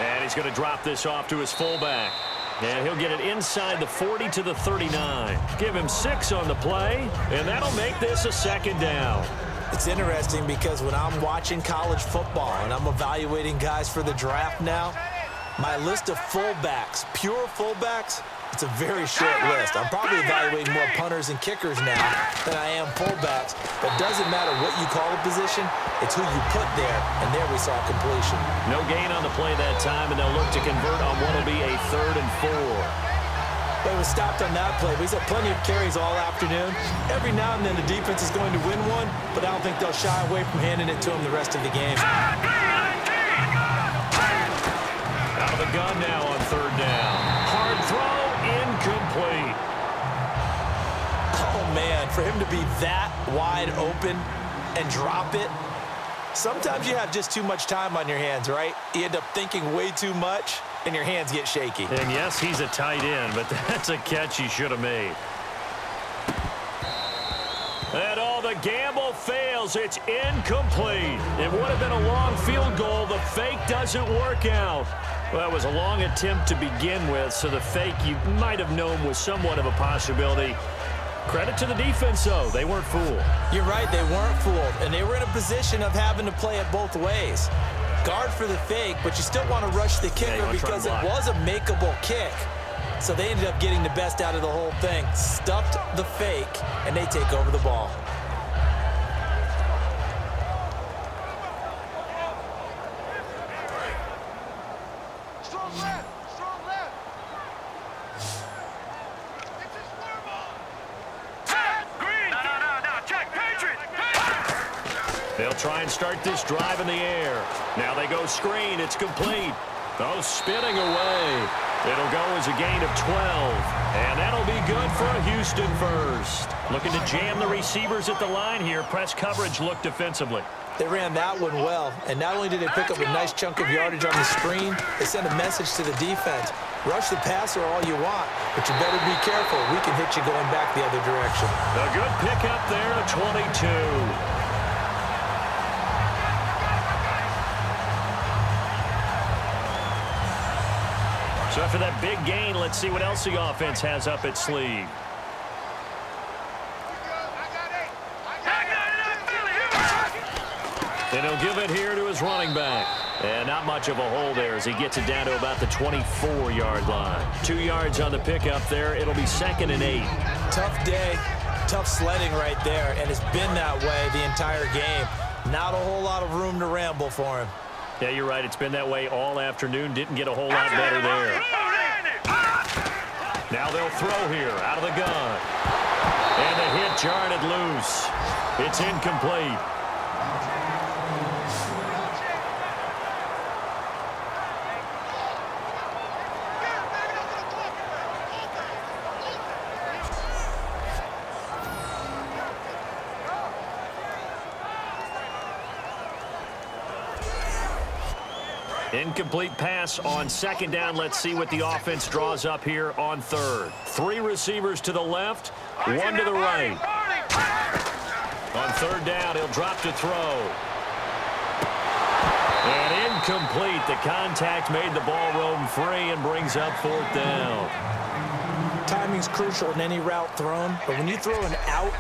And he's going to drop this off to his fullback. And he'll get it inside the 40 to the 39. Give him 6 on the play, and that'll make this a 2nd down. It's interesting because when I'm watching college football and I'm evaluating guys for the draft now, my list of fullbacks, pure fullbacks, it's a very short list. I'm probably evaluating more punters and kickers now than I am fullbacks. But it doesn't matter what you call a position, it's who you put there, and there we saw completion. No gain on the play that time, and they'll look to convert on what will be a 3rd and 4. But it was stopped on that play. He's had plenty of carries all afternoon. Every now and then the defense is going to win one, but I don't think they'll shy away from handing it to him the rest of the game. Out of the gun now on 3rd down. Hard throw, incomplete. Oh, man, for him to be that wide open and drop it, Sometimes you have just too much time on your hands, right? You end up thinking way too much, and your hands get shaky. And yes, he's a tight end, but that's a catch he should have made. And all the gamble fails. It's incomplete. It would have been a long field goal. The fake doesn't work out. Well, it was a long attempt to begin with, so the fake you might have known was somewhat of a possibility. Credit to the defense, though. They weren't fooled. You're right, they weren't fooled, and they were in a position of having to play it both ways. Guard for the fake, but you still want to rush the kicker because it was a makeable kick. So they ended up getting the best out of the whole thing. Stuffed the fake, and they take over the ball. Strong left. Strong left. Green. No. Check. Patriots. They'll try and start this drive in the air. Now they go screen. It's complete. Oh, spinning away. It'll go as a gain of 12. And that'll be good for a Houston first. Looking to jam the receivers at the line here. Press coverage looked defensively. They ran that one well, and not only did they pick up a nice chunk of yardage on the screen, they sent a message to the defense. Rush the passer all you want, but you better be careful. We can hit you going back the other direction. A good pickup there to 22. So after that big gain, let's see what else the offense has up its sleeve. And he'll give it here to his running back. And not much of a hole there as he gets it down to about the 24-yard line. 2 yards on the pickup there. It'll be 2nd and 8. Tough day, tough sledding right there, and it's been that way the entire game. Not a whole lot of room to ramble for him. Yeah, you're right. It's been that way all afternoon. Didn't get a whole lot better there. Now they'll throw here out of the gun. And the hit jarred it loose. It's incomplete. Incomplete pass on 2nd down. Let's see what the offense draws up here on 3rd. 3 receivers to the left, 1 to the right. On 3rd down, he'll drop to throw. And incomplete. The contact made the ball roam free and brings up 4th down. Timing's crucial in any route thrown, but when you throw an out,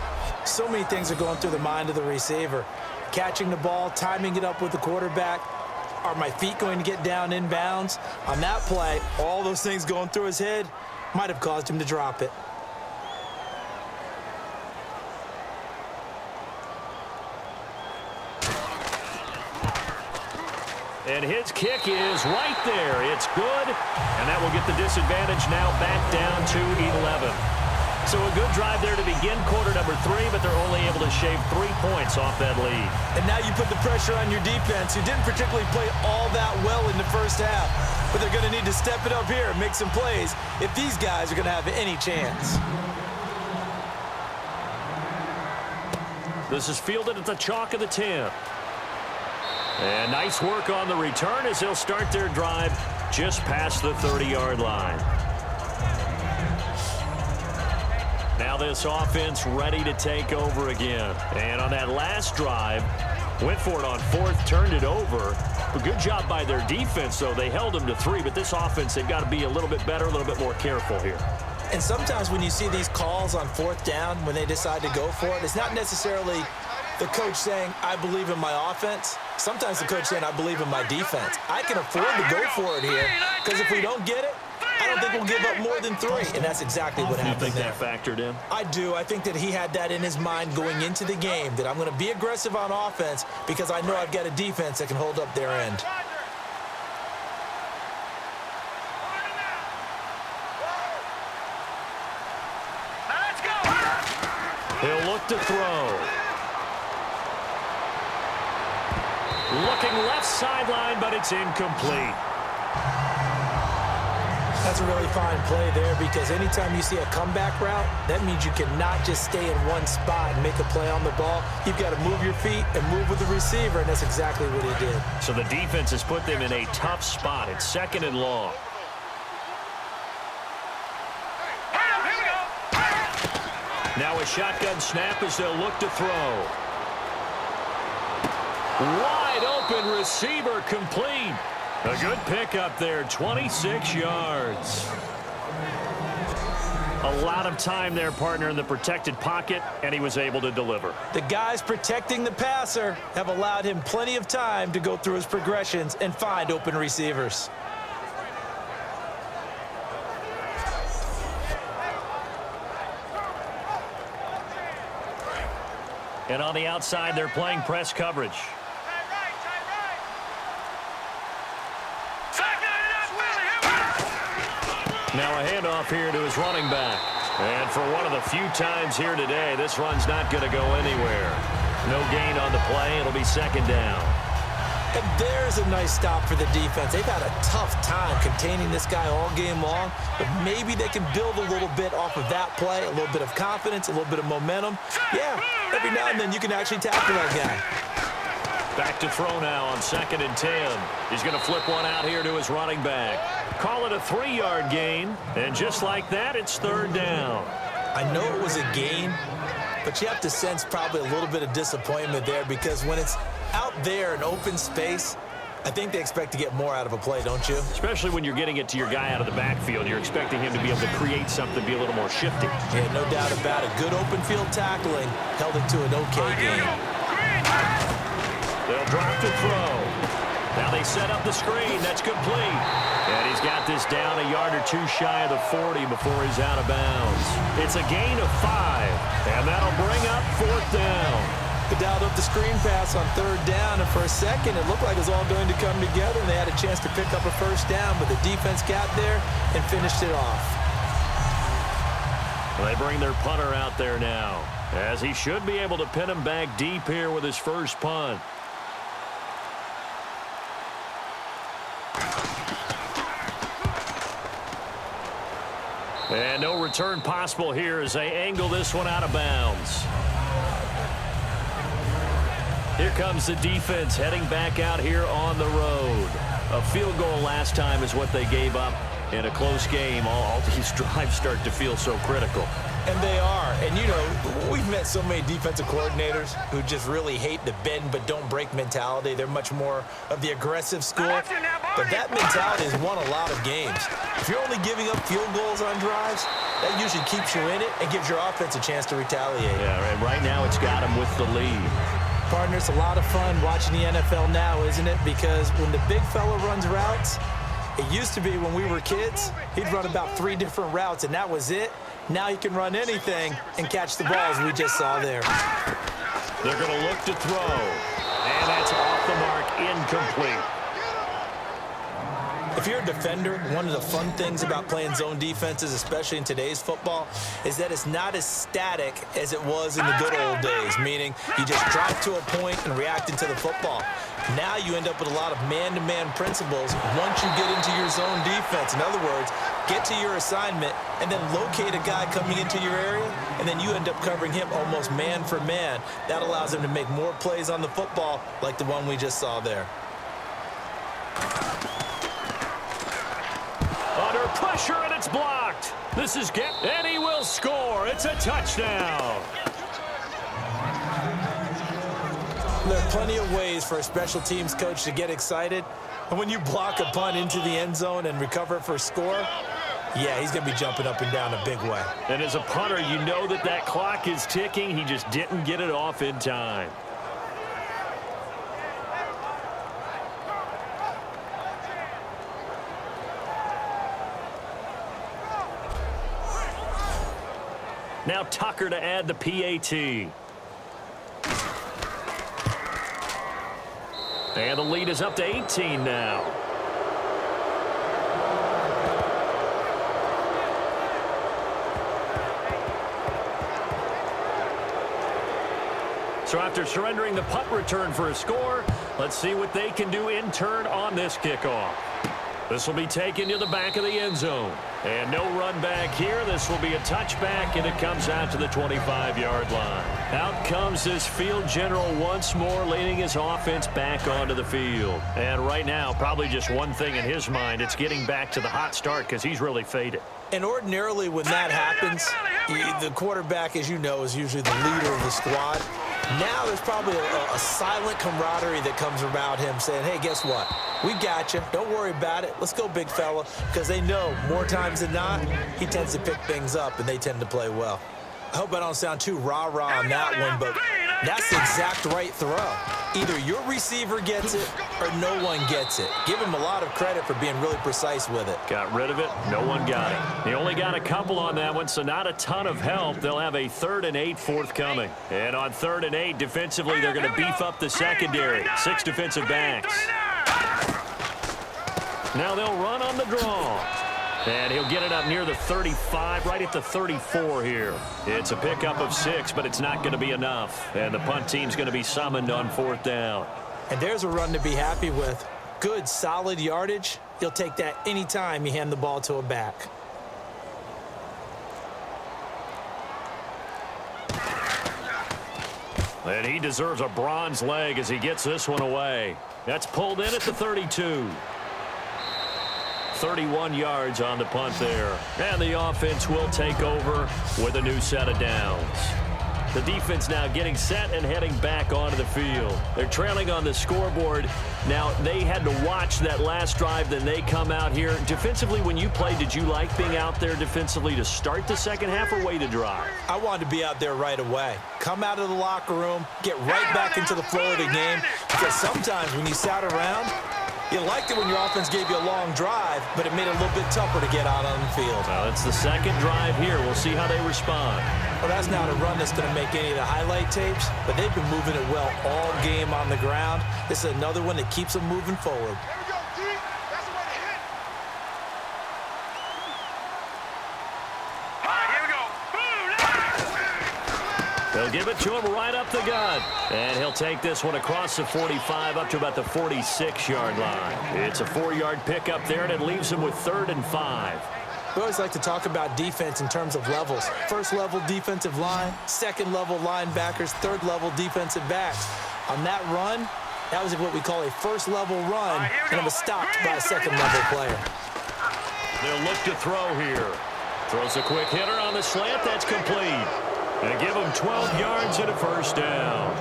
so many things are going through the mind of the receiver. Catching the ball, timing it up with the quarterback. Are my feet going to get down inbounds? On that play, all those things going through his head might have caused him to drop it. And his kick is right there. It's good, and that will get the disadvantage now back down to 11. So a good drive there to begin quarter number 3, but they're only able to shave 3 points off that lead. And now you put the pressure on your defense, who didn't particularly play all that well in the first half. But they're going to need to step it up here and make some plays if these guys are going to have any chance. This is fielded at the chalk of the 10. And nice work on the return as they'll start their drive just past the 30-yard line. Now this offense ready to take over again. And on that last drive, went for it on 4th, turned it over. A good job by their defense, though. They held them to 3, but this offense, they've got to be a little bit better, a little bit more careful here. And sometimes when you see these calls on 4th down, when they decide to go for it, it's not necessarily the coach saying, I believe in my offense. Sometimes the coach saying, I believe in my defense. I can afford to go for it here, because if we don't get it, I don't think we'll give up more than 3, and that's exactly what happened. You think that factored in? I do. I think that he had that in his mind going into the game, that I'm going to be aggressive on offense because I know I've got a defense that can hold up their end. He'll look to throw. Looking left sideline, but it's incomplete. That's a really fine play there because anytime you see a comeback route, that means you cannot just stay in one spot and make a play on the ball. You've got to move your feet and move with the receiver, and that's exactly what he did. So the defense has put them in a tough spot. It's 2nd and long. Now a shotgun snap as they'll look to throw. Wide open receiver complete. A good pickup there, 26 yards. A lot of time there, partner, in the protected pocket, and he was able to deliver. The guys protecting the passer have allowed him plenty of time to go through his progressions and find open receivers. And on the outside, they're playing press coverage. Now a handoff here to his running back. And for one of the few times here today, this run's not going to go anywhere. No gain on the play. It'll be 2nd down. And there's a nice stop for the defense. They've had a tough time containing this guy all game long, but maybe they can build a little bit off of that play, a little bit of confidence, a little bit of momentum. Yeah, every now and then you can actually tackle that guy. Back to throw now on 2nd and 10. He's going to flip one out here to his running back. Call it a 3-yard gain, and just like that, it's 3rd down. I know it was a gain, but you have to sense probably a little bit of disappointment there because when it's out there in open space, I think they expect to get more out of a play, don't you? Especially when you're getting it to your guy out of the backfield. You're expecting him to be able to create something, be a little more shifty. Yeah, no doubt about it. Good open field tackling held it to an okay game. They'll drop to throw. Now they set up the screen. That's complete. And he's got this down a yard or 2 shy of the 40 before he's out of bounds. It's a gain of 5, and that'll bring up 4th down. They dialed up the screen pass on 3rd down, and for a second it looked like it was all going to come together, and they had a chance to pick up a 1st down, but the defense got there and finished it off. They bring their punter out there now, as he should be able to pin him back deep here with his first punt. And no return possible here as they angle this one out of bounds. Here comes the defense heading back out here on the road. A field goal last time is what they gave up in a close game. All these drives start to feel so critical. And they are. And, you know, we've met so many defensive coordinators who just really hate the bend but don't break mentality. They're much more of the aggressive school. But that mentality has won a lot of games. If you're only giving up field goals on drives, that usually keeps you in it and gives your offense a chance to retaliate. Yeah, and right now it's got him with the lead. Partner, it's a lot of fun watching the NFL now, isn't it? Because when the big fella runs routes, it used to be when we were kids, he'd run about 3 different routes, and that was it. Now he can run anything and catch the balls we just saw there. They're going to look to throw, and that's off the mark, incomplete. If you're a defender, one of the fun things about playing zone defenses, especially in today's football, is that it's not as static as it was in the good old days, meaning you just drive to a point and react into the football. Now you end up with a lot of man-to-man principles once you get into your zone defense. In other words, get to your assignment and then locate a guy coming into your area, and then you end up covering him almost man for man. That allows him to make more plays on the football like the one we just saw there. Under pressure, and it's blocked. This is and he will score. It's a touchdown. There are plenty of ways for a special teams coach to get excited. And when you block a punt into the end zone and recover it for a score, yeah, he's going to be jumping up and down a big way. And as a punter, you know that clock is ticking. He just didn't get it off in time. Now Tucker to add the PAT. And the lead is up to 18 now. So after surrendering the punt return for a score, let's see what they can do in turn on this kickoff. This will be taken to the back of the end zone. And no run back here. This will be a touchback, and it comes out to the 25-yard line. Out comes this field general once more, leading his offense back onto the field. And right now, probably just one thing in his mind. It's getting back to the hot start because he's really faded. And ordinarily when that happens, the quarterback, as you know, is usually the leader of the squad. Now there's probably a silent camaraderie that comes around him saying, hey, guess what? We got you. Don't worry about it. Let's go, big fella. Because they know more times than not, he tends to pick things up, and they tend to play well. I hope I don't sound too rah-rah on that one, but that's the exact right throw. Either your receiver gets it or no one gets it. Give him a lot of credit for being really precise with it. Got rid of it. No one got it. He only got a couple on that one, so not a ton of help. They'll have a 3rd and 8 forthcoming. And on 3rd and 8, defensively, they're going to beef up the secondary. 6 defensive backs. Now they'll run on the draw. And he'll get it up near the 35, right at the 34 here. It's a pickup of 6, but it's not going to be enough. And the punt team's going to be summoned on 4th down. And there's a run to be happy with. Good, solid yardage. You'll take that anytime you hand the ball to a back. And he deserves a bronze leg as he gets this one away. That's pulled in at the 32. 31 yards on the punt there. And the offense will take over with a new set of downs. The defense now getting set and heading back onto the field. They're trailing on the scoreboard. Now, they had to watch that last drive, then they come out here. Defensively, when you played, did you like being out there defensively to start the second half or wait to drive? I wanted to be out there right away. Come out of the locker room, get right back into the flow of the game. Because sometimes when you sat around, you liked it when your offense gave you a long drive, but it made it a little bit tougher to get out on the field. Well, it's the second drive here. We'll see how they respond. Well, that's not a run that's going to make any of the highlight tapes, but they've been moving it well all game on the ground. This is another one that keeps them moving forward. They'll give it to him right up the gut. And he'll take this one across the 45 up to about the 46-yard line. It's a 4-yard pickup there, and it leaves him with 3rd and 5. We always like to talk about defense in terms of levels. First-level defensive line, second-level linebackers, third-level defensive backs. On that run, that was what we call a first-level run, and it was stopped by a second-level player. They'll look to throw here. Throws a quick hitter on the slant. That's complete. And give him 12 yards and a 1st down.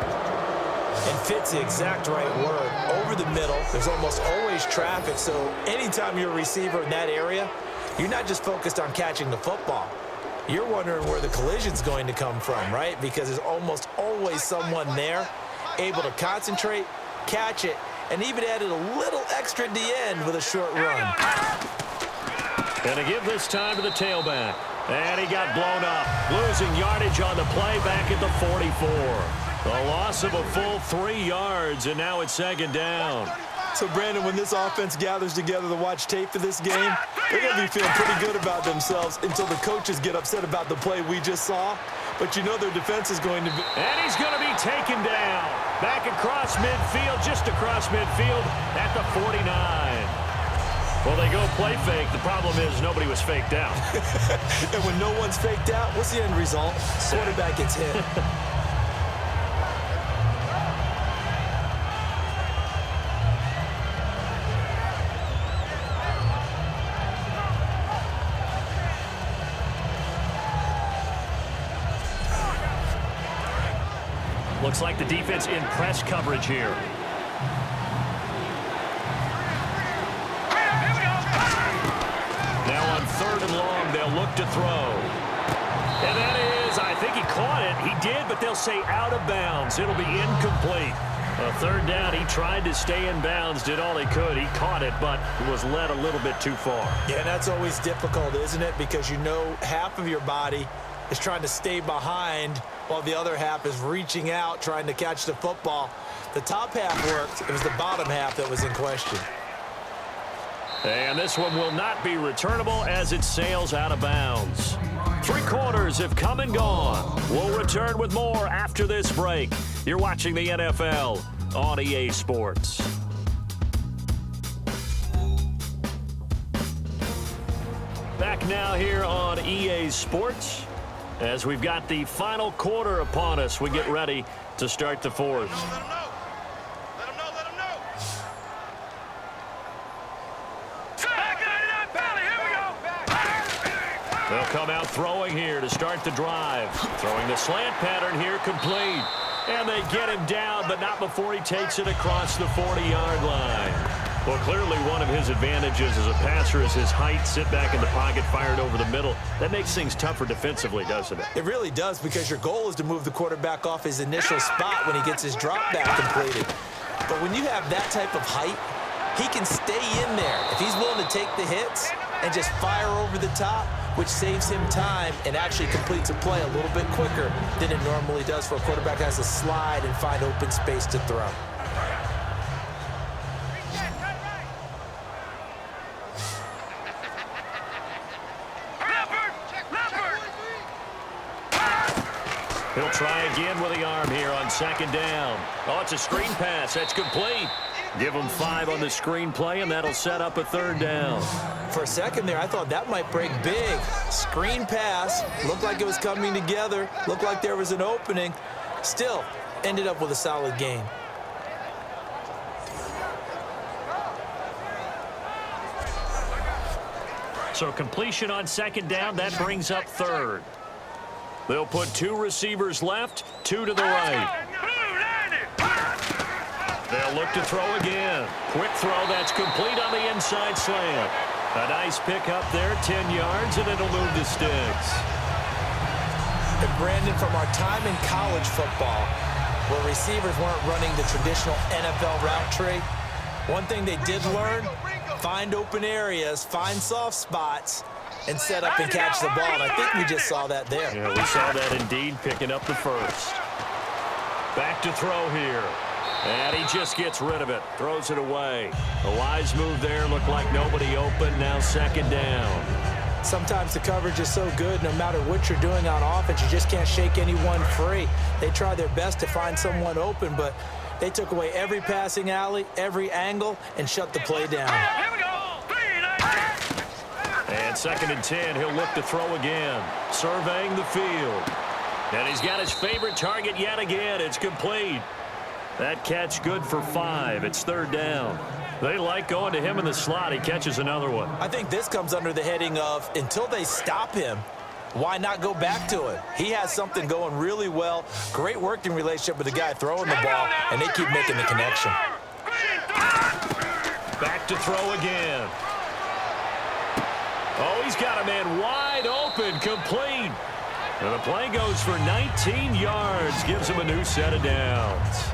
And fits the exact right word. Over the middle, there's almost always traffic, so anytime you're a receiver in that area, you're not just focused on catching the football. You're wondering where the collision's going to come from, right? Because there's almost always someone there able to concentrate, catch it, and even added a little extra at the end with a short run. Going to give this time to the tailback. And he got blown up. Losing yardage on the play back at the 44. A loss of a full 3 yards, and now it's 2nd down. So, Brandon, when this offense gathers together to watch tape for this game, they're going to be feeling pretty good about themselves until the coaches get upset about the play we just saw. But you know their defense is going to be... And he's going to be taken down. Back across midfield, just across midfield at the 49. Well, they go play fake. The problem is nobody was faked out. And when no one's faked out, what's the end result? Quarterback gets hit. Looks like the defense in press coverage here. Now on 3rd and long, they'll look to throw. And that is, I think he caught it. He did, but they'll say out of bounds. It'll be incomplete. A 3rd down, he tried to stay in bounds, did all he could. He caught it, but was led a little bit too far. Yeah, that's always difficult, isn't it? Because you know half of your body is trying to stay behind while the other half is reaching out, trying to catch the football. The top half worked. It was the bottom half that was in question. And this one will not be returnable as it sails out of bounds. 3 quarters have come and gone. We'll return with more after this break. You're watching the NFL on EA Sports. Back now here on EA Sports as we've got the final quarter upon us. We get ready to start the fourth. Let him know. Let him know. Let him know. Back into that valley. Here we go. They'll come out throwing here to start the drive. Throwing the slant pattern here, complete. And they get him down, but not before he takes it across the 40-yard line. Well, clearly one of his advantages as a passer is his height. Sit back in the pocket, fired over the middle. That makes things tougher defensively, doesn't it? It really does, because your goal is to move the quarterback off his initial spot when he gets his drop back completed. But when you have that type of height, he can stay in there. If he's willing to take the hits and just fire over the top, which saves him time and actually completes a play a little bit quicker than it normally does for a quarterback that has to slide and find open space to throw. He'll try again with the arm here on second down. Oh, it's a screen pass. That's complete. Give him 5 on the screen play, and that'll set up a third down. For a second there, I thought that might break big. Screen pass. Looked like it was coming together. Looked like there was an opening. Still, ended up with a solid gain. So completion on second down, that brings up third. They'll put 2 receivers left, 2 to the right. They'll look to throw again. Quick throw, that's complete on the inside slant. A nice pick up there, 10 yards, and it'll move the sticks. And Brandon, from our time in college football, where receivers weren't running the traditional NFL route tree, one thing they did learn, find open areas, find soft spots, and set up and catch the ball. And I think we just saw that there. Yeah, we saw that indeed, picking up the first. Back to throw here. And he just gets rid of it, throws it away. A wise move there, looked like nobody open, now second down. Sometimes the coverage is so good, no matter what you're doing on offense, you just can't shake anyone free. They try their best to find someone open, but they took away every passing alley, every angle, and shut the play down. And second and 10, he'll look to throw again, surveying the field. And he's got his favorite target yet again. It's complete. That catch good for 5. It's third down. They like going to him in the slot. He catches another one. I think this comes under the heading of, until they stop him, why not go back to it? He has something going really well. Great working relationship with the guy throwing the ball, and they keep making the connection. Back to throw again. Oh, he's got a man wide open, complete. And the play goes for 19 yards, gives him a new set of downs.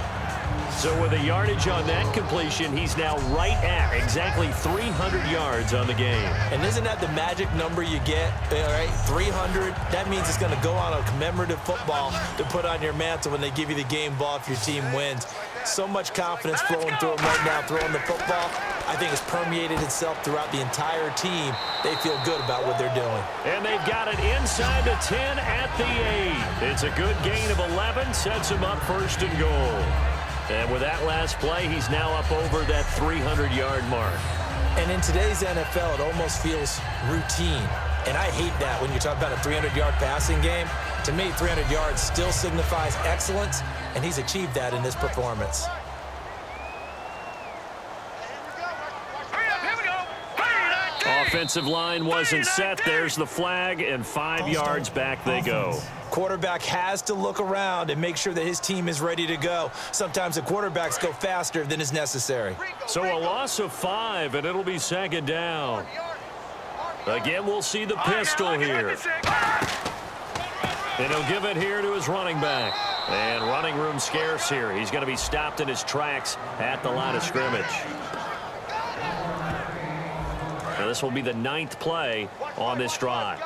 So with a yardage on that completion, he's now right at exactly 300 yards on the game. And isn't that the magic number you get, all right, 300? That means it's going to go on a commemorative football to put on your mantle when they give you the game ball if your team wins. So much confidence flowing through him right now, throwing the football. I think it's permeated itself throughout the entire team. They feel good about what they're doing. And they've got it inside the 10 at the 8. It's a good gain of 11, sets him up first and goal. And with that last play, he's now up over that 300-yard mark. And in today's NFL, it almost feels routine. And I hate that when you talk about a 300-yard passing game. To me, 300 yards still signifies excellence, and he's achieved that in this performance. Offensive line wasn't set. There's the flag, and 5 yards back they go. Quarterback has to look around and make sure that his team is ready to go. Sometimes the quarterbacks go faster than is necessary. So a loss of 5, and it'll be second down. Again, we'll see the pistol here. And he'll give it here to his running back. And running room scarce here. He's going to be stopped in his tracks at the line of scrimmage. Now this will be the 9th play on this drive.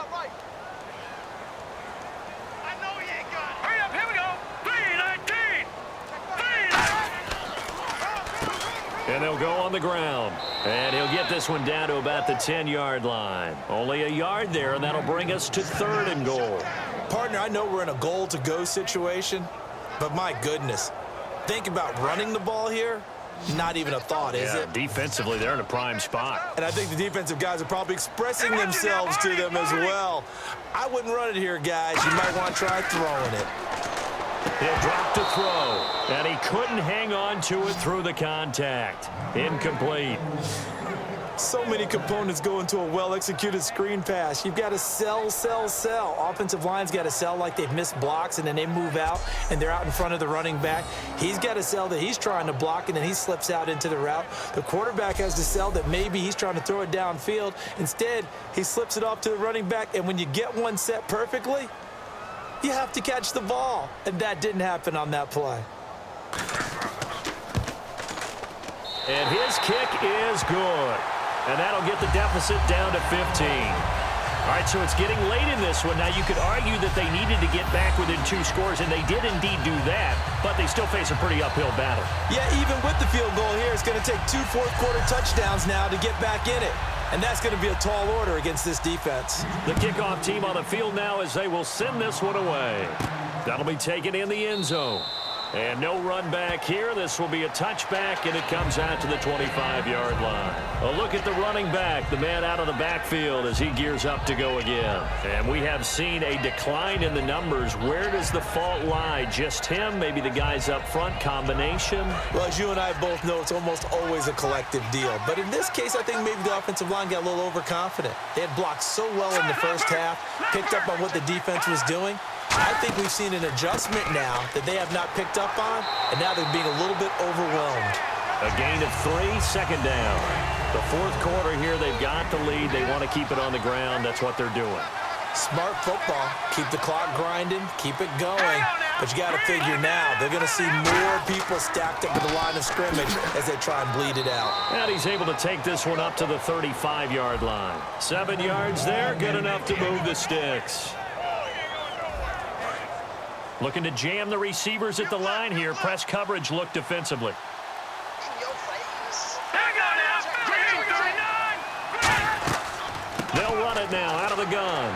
And they'll go on the ground. And he'll get this one down to about the 10-yard line. Only a yard there, and that'll bring us to 3rd and goal. Partner, I know we're in a goal-to-go situation, but my goodness, think about running the ball here. not even a thought, is it? Defensively, they're in a prime spot. And I think the defensive guys are probably expressing themselves to them as well. I wouldn't run it here, guys. You might want to try throwing it. He'll drop to throw, and he couldn't hang on to it through the contact. Incomplete. So many components go into a well-executed screen pass. You've got to sell, sell, sell. Offensive line's got to sell like they've missed blocks, and then they move out, and they're out in front of the running back. He's got to sell that he's trying to block, and then he slips out into the route. The quarterback has to sell that maybe he's trying to throw it downfield. Instead, he slips it off to the running back, and when you get one set perfectly, you have to catch the ball, and that didn't happen on that play. And his kick is good. And that'll get the deficit down to 15. All right, so it's getting late in this one. Now, you could argue that they needed to get back within 2 scores, and they did indeed do that, but they still face a pretty uphill battle. Yeah, even with the field goal here, it's going to take 2 fourth-quarter touchdowns now to get back in it. And that's going to be a tall order against this defense. The kickoff team on the field now as they will send this one away. That'll be taken in the end zone. And no run back here. This will be a touchback, and it comes out to the 25-yard line. A look at the running back, the man out of the backfield as he gears up to go again. And we have seen a decline in the numbers. Where does the fault lie? Just him? Maybe the guys up front? Combination? Well, as you and I both know, it's almost always a collective deal. But in this case, I think maybe the offensive line got a little overconfident. They had blocked so well in the first half, picked up on what the defense was doing. I think we've seen an adjustment now that they have not picked up on, and now they're being a little bit overwhelmed. A gain of 3, second down. The fourth quarter here, they've got the lead. They want to keep it on the ground. That's what they're doing. Smart football. Keep the clock grinding. Keep it going. But you got to figure now, they're going to see more people stacked up at the line of scrimmage as they try and bleed it out. And he's able to take this one up to the 35-yard line. 7 yards there, good enough to move the sticks. Looking to jam the receivers at the line here. Press coverage look defensively. They'll run it now out of the gun.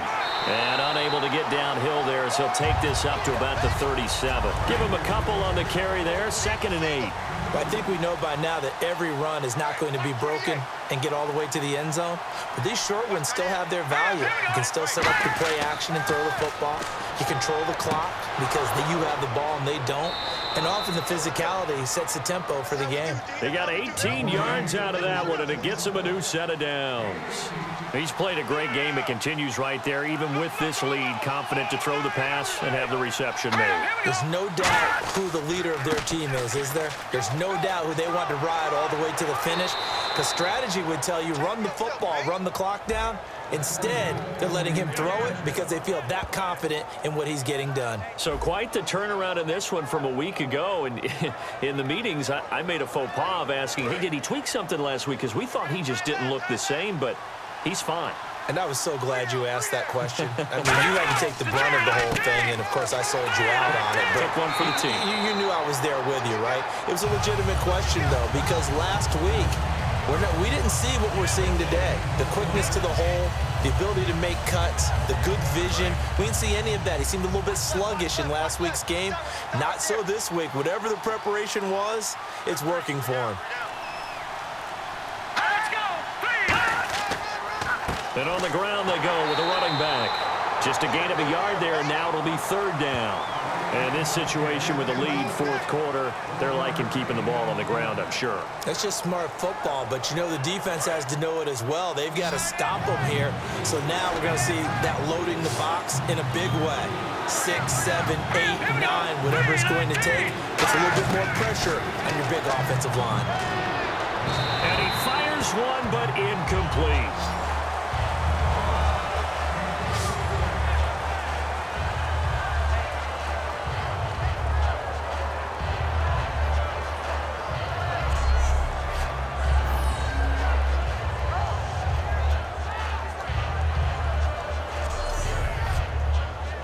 And unable to get downhill there as he'll take this up to about the 37. Give him a couple on the carry there. 2nd and 8. I think we know by now that every run is not going to be broken and get all the way to the end zone. But these short ones still have their value. You can still set up the play action and throw the football. You control the clock because you have the ball and they don't. And often the physicality sets the tempo for the game. They got 18 yards out of that one, and it gets them a new set of downs. He's played a great game. It continues right there, even with this lead, confident to throw the pass and have the reception made. There's no doubt who the leader of their team is there? There's no doubt who they want to ride all the way to the finish. Because strategy would tell you, run the football, run the clock down. Instead, they're letting him throw it because they feel that confident in what he's getting done. So quite the turnaround in this one from a week ago. And in the meetings, I made a faux pas of asking, hey, did he tweak something last week? Because we thought he just didn't look the same, but he's fine. And I was so glad you asked that question. I mean, you had to take the brunt of the whole thing, and, of course, I sold you out on it. Took one for the team. You knew I was there with you, right? It was a legitimate question, though, because last week, we didn't see what we're seeing today. The quickness to the hole, the ability to make cuts, the good vision. We didn't see any of that. He seemed a little bit sluggish in last week's game. Not so this week. Whatever the preparation was, it's working for him. And on the ground they go with a running back. Just a gain of a yard there, and now it'll be 3rd down. And this situation with the lead, fourth quarter, they're liking keeping the ball on the ground, I'm sure. That's just smart football, but you know the defense has to know it as well. They've got to stop them here. So now we're going to see that loading the box in a big way. 6, 7, 8, 9, whatever it's going to take. Puts a little bit more pressure on your big offensive line. And he fires one, but incomplete.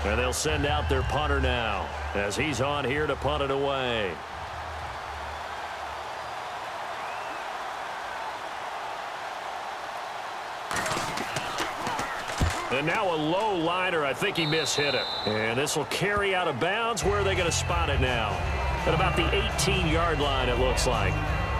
And they'll send out their punter now as he's on here to punt it away. And now a low liner. I think he mishit it. And this will carry out of bounds. Where are they going to spot it now? At about the 18-yard line, it looks like.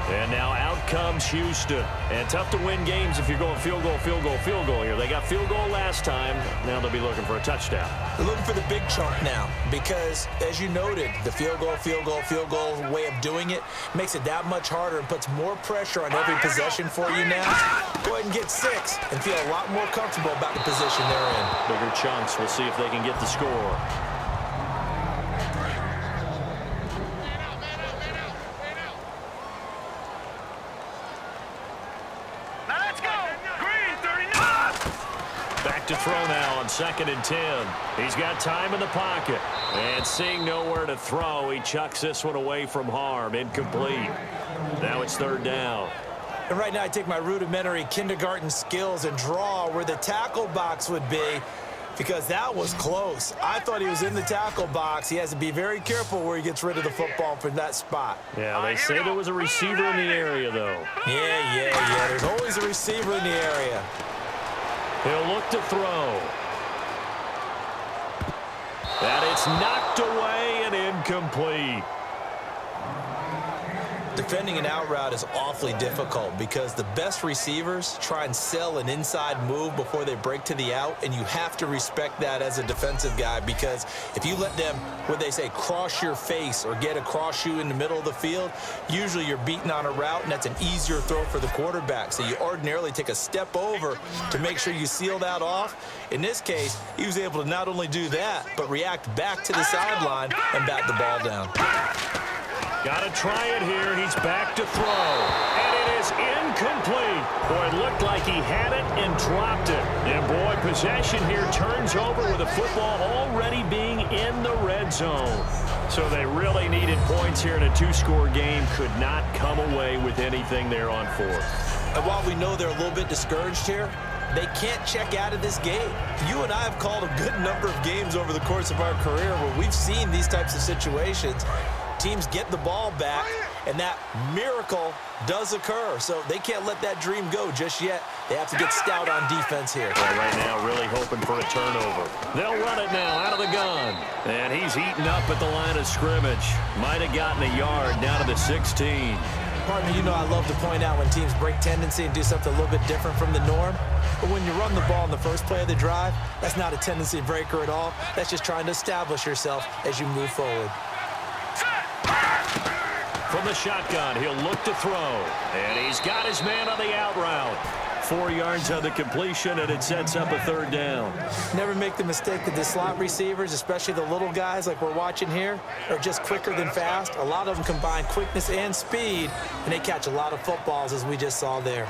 And now out comes Houston. And tough to win games if you're going field goal, field goal, field goal here. They got field goal last time. Now they'll be looking for a touchdown. They're looking for the big chunk now because, as you noted, the field goal, field goal, field goal way of doing it makes it that much harder and puts more pressure on every possession for you now. Go ahead and get 6 and feel a lot more comfortable about the position they're in. Bigger chunks. We'll see if they can get the score. To throw now on 2nd and 10. He's got time in the pocket. And seeing nowhere to throw, he chucks this one away from harm. Incomplete. Now it's 3rd down. And right now I take my rudimentary kindergarten skills and draw where the tackle box would be because that was close. I thought he was in the tackle box. He has to be very careful where he gets rid of the football from that spot. Yeah, they say there was a receiver in the area, though. Yeah. There's always a receiver in the area. He'll look to throw. And it's knocked away and incomplete. Defending an out route is awfully difficult because the best receivers try and sell an inside move before they break to the out, and you have to respect that as a defensive guy because if you let them, what they say, cross your face or get across you in the middle of the field, usually you're beaten on a route, and that's an easier throw for the quarterback. So you ordinarily take a step over to make sure you seal that off. In this case, he was able to not only do that, but react back to the sideline and bat the ball down. Got to try it here. He's back to throw. And it is incomplete. Boy, it looked like he had it and dropped it. And, boy, possession here turns over with the football already being in the red zone. So they really needed points here in a 2-score game. Could not come away with anything there on 4th. And while we know they're a little bit discouraged here, they can't check out of this game. You and I have called a good number of games over the course of our career where we've seen these types of situations. Teams get the ball back, and that miracle does occur. So they can't let that dream go just yet. They have to get stout on defense here. Well, right now, really hoping for a turnover. They'll run it now out of the gun. And he's eaten up at the line of scrimmage. Might have gotten a yard down to the 16. Partner, you know I love to point out when teams break tendency and do something a little bit different from the norm. But when you run the ball in the first play of the drive, that's not a tendency breaker at all. That's just trying to establish yourself as you move forward. From the shotgun, he'll look to throw. And he's got his man on the out route. 4 yards on the completion, and it sets up a 3rd down. Never make the mistake that the slot receivers, especially the little guys like we're watching here, are just quicker than fast. A lot of them combine quickness and speed, and they catch a lot of footballs, as we just saw there.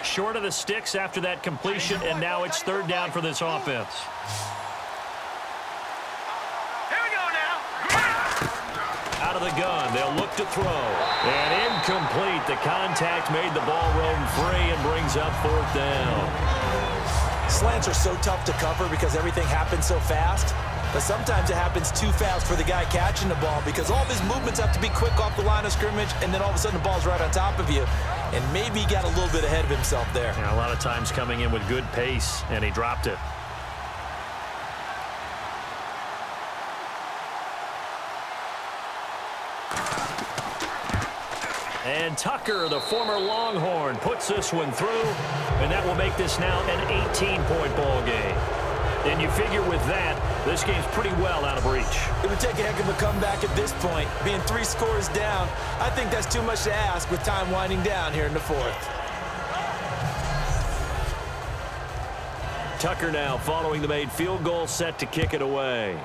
Short of the sticks after that completion, and now it's 3rd down for this offense. Out of the gun, they'll look to throw. And incomplete. The contact made the ball roam free and brings up 4th down. Slants are so tough to cover because everything happens so fast. But sometimes it happens too fast for the guy catching the ball because all of his movements have to be quick off the line of scrimmage, and then all of a sudden the ball's right on top of you. And maybe he got a little bit ahead of himself there. Yeah, a lot of times coming in with good pace, and he dropped it. And Tucker, the former Longhorn, puts this one through, and that will make this now an 18-point ball game. And you figure with that, this game's pretty well out of reach. It would take a heck of a comeback at this point. Being 3 scores down, I think that's too much to ask with time winding down here in the 4th. Tucker now following the made field goal, set to kick it away.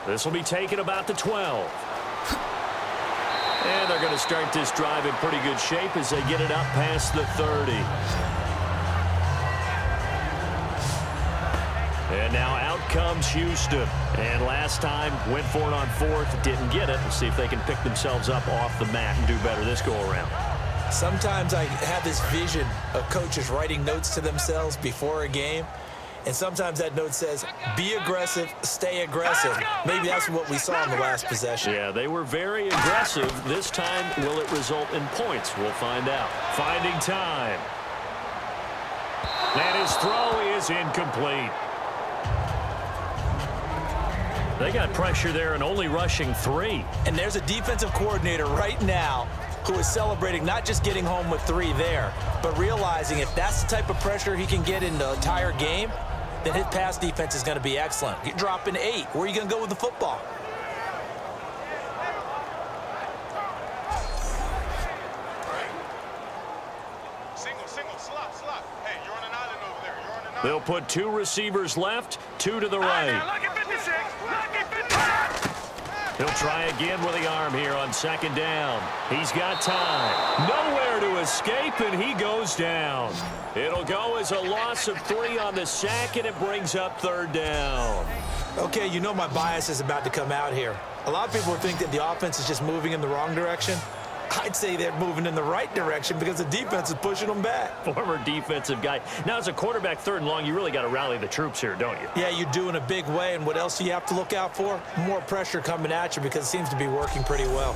This will be taken about the 12. And they're going to start this drive in pretty good shape as they get it up past the 30. And now out comes Houston. And last time went for it on 4th, didn't get it. We'll see if they can pick themselves up off the mat and do better this go-around. Sometimes I have this vision of coaches writing notes to themselves before a game. And sometimes that note says, be aggressive, stay aggressive. Maybe that's what we saw in the last possession. Yeah, they were very aggressive. This time, will it result in points? We'll find out. Finding time. And his throw is incomplete. They got pressure there and only rushing 3. And there's a defensive coordinator right now who is celebrating not just getting home with 3 there, but realizing if that's the type of pressure he can get in the entire game, then his pass defense is going to be excellent. You're dropping 8. Where are you going to go with the football? They'll put 2 receivers left, 2 to the right. He'll try again with the arm here on 2nd down. He's got time. Nowhere to escape, and he goes down. It'll go as a loss of 3 on the sack, and it brings up 3rd down. Okay, you know my bias is about to come out here. A lot of people think that the offense is just moving in the wrong direction. I'd say they're moving in the right direction because the defense is pushing them back. Former defensive guy. Now, as a quarterback 3rd and long, you really got to rally the troops here, don't you? Yeah, you do in a big way. And what else do you have to look out for? More pressure coming at you because it seems to be working pretty well.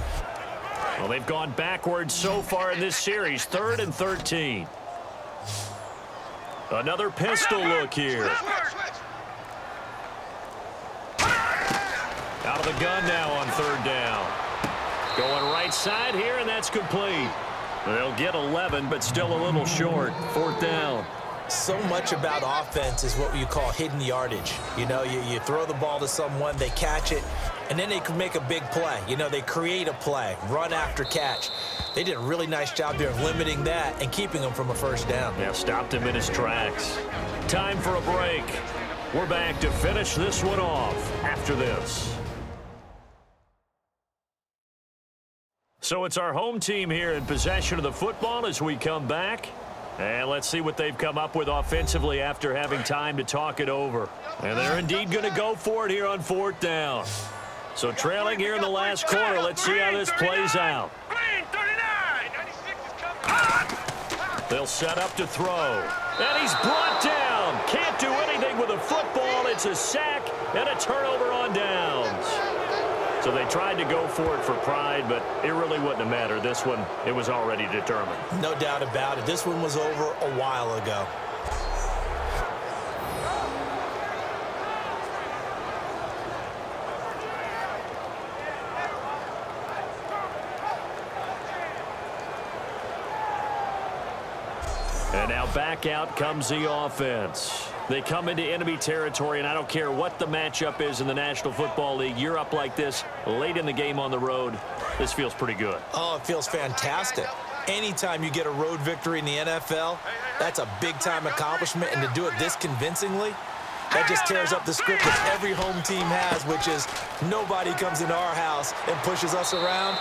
Well, they've gone backwards so far in this series. 3rd and 13. Another pistol look here. Out of the gun now on 3rd down. Going right side here, and that's complete. They'll get 11, but still a little short. 4th down. So much about offense is what you call hidden yardage. You know, you throw the ball to someone, they catch it, and then they can make a big play. You know, they create a play, run after catch. They did a really nice job there of limiting that and keeping him from a 1st down. Yeah, stopped him in his tracks. Time for a break. We're back to finish this one off after this. So it's our home team here in possession of the football as we come back. And let's see what they've come up with offensively after having time to talk it over. And they're indeed going to go for it here on 4th down. So trailing here in the last quarter, let's see how this plays out. They'll set up to throw. And he's brought down. Can't do anything with a football. It's a sack and a turnover on downs. So they tried to go for it for pride, but it really wouldn't have mattered. This one, it was already determined. No doubt about it. This one was over a while ago. And now back out comes the offense. They come into enemy territory, and I don't care what the matchup is in the National Football League. You're up like this late in the game on the road. This feels pretty good. Oh, it feels fantastic. Anytime you get a road victory in the NFL, that's a big-time accomplishment, and to do it this convincingly, that just tears up the script that every home team has, which is nobody comes into our house and pushes us around.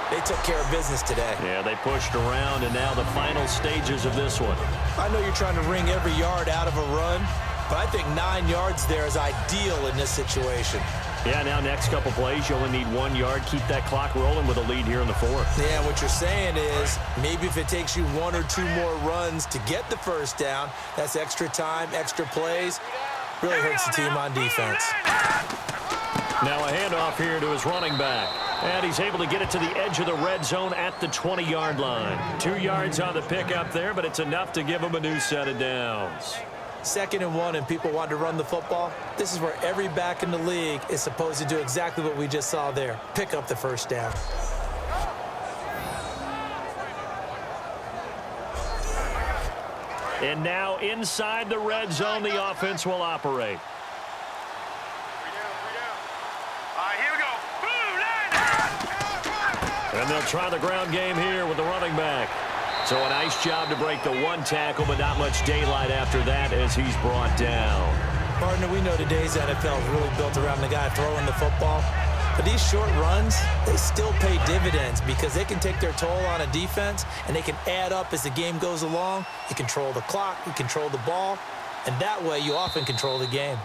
They took care of business today. Yeah, they pushed around, and now the final stages of this one. I know you're trying to wring every yard out of a run, but I think 9 yards there is ideal in this situation. Yeah, now next couple plays, you only need 1 yard. Keep that clock rolling with a lead here in the 4th. Yeah, what you're saying is maybe if it takes you 1 or 2 more runs to get the 1st down, that's extra time, extra plays. Really hurts the team on defense. Now a handoff here to his running back. And he's able to get it to the edge of the red zone at the 20-yard line. 2 yards on the pickup there, but it's enough to give him a new set of downs. 2nd and 1 and people want to run the football. This is where every back in the league is supposed to do exactly what we just saw there. Pick up the 1st down. And now inside the red zone, the offense will operate. And they'll try the ground game here with the running back. So a nice job to break the 1 tackle, but not much daylight after that as he's brought down. Partner, we know today's NFL is really built around the guy throwing the football. But these short runs, they still pay dividends because they can take their toll on a defense, and they can add up as the game goes along. You control the clock, you control the ball, and that way you often control the game.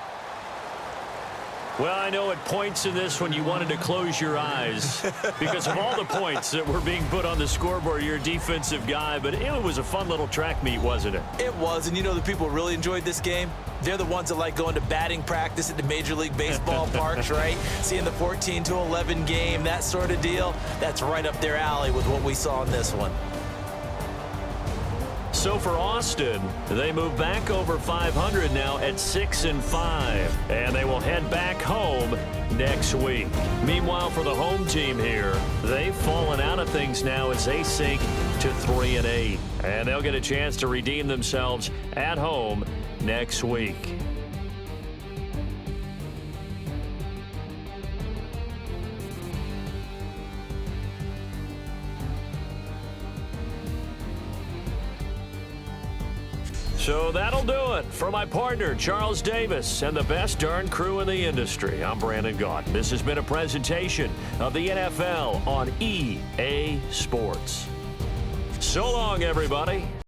Well, I know at points in this when you wanted to close your eyes because of all the points that were being put on the scoreboard. You're a defensive guy, but it was a fun little track meet, wasn't it? It was, and you know the people who really enjoyed this game? They're the ones that like going to batting practice at the Major League Baseball parks, right? Seeing the 14-11 game, that sort of deal. That's right up their alley with what we saw in this one. So for Austin, they move back over 500 now at 6-5, and they will head back home next week. Meanwhile, for the home team here, they've fallen out of things now as they sink to 3-8, and they'll get a chance to redeem themselves at home next week. So that'll do it for my partner, Charles Davis, and the best darn crew in the industry. I'm Brandon Gaunt. This has been a presentation of the NFL on EA Sports. So long, everybody.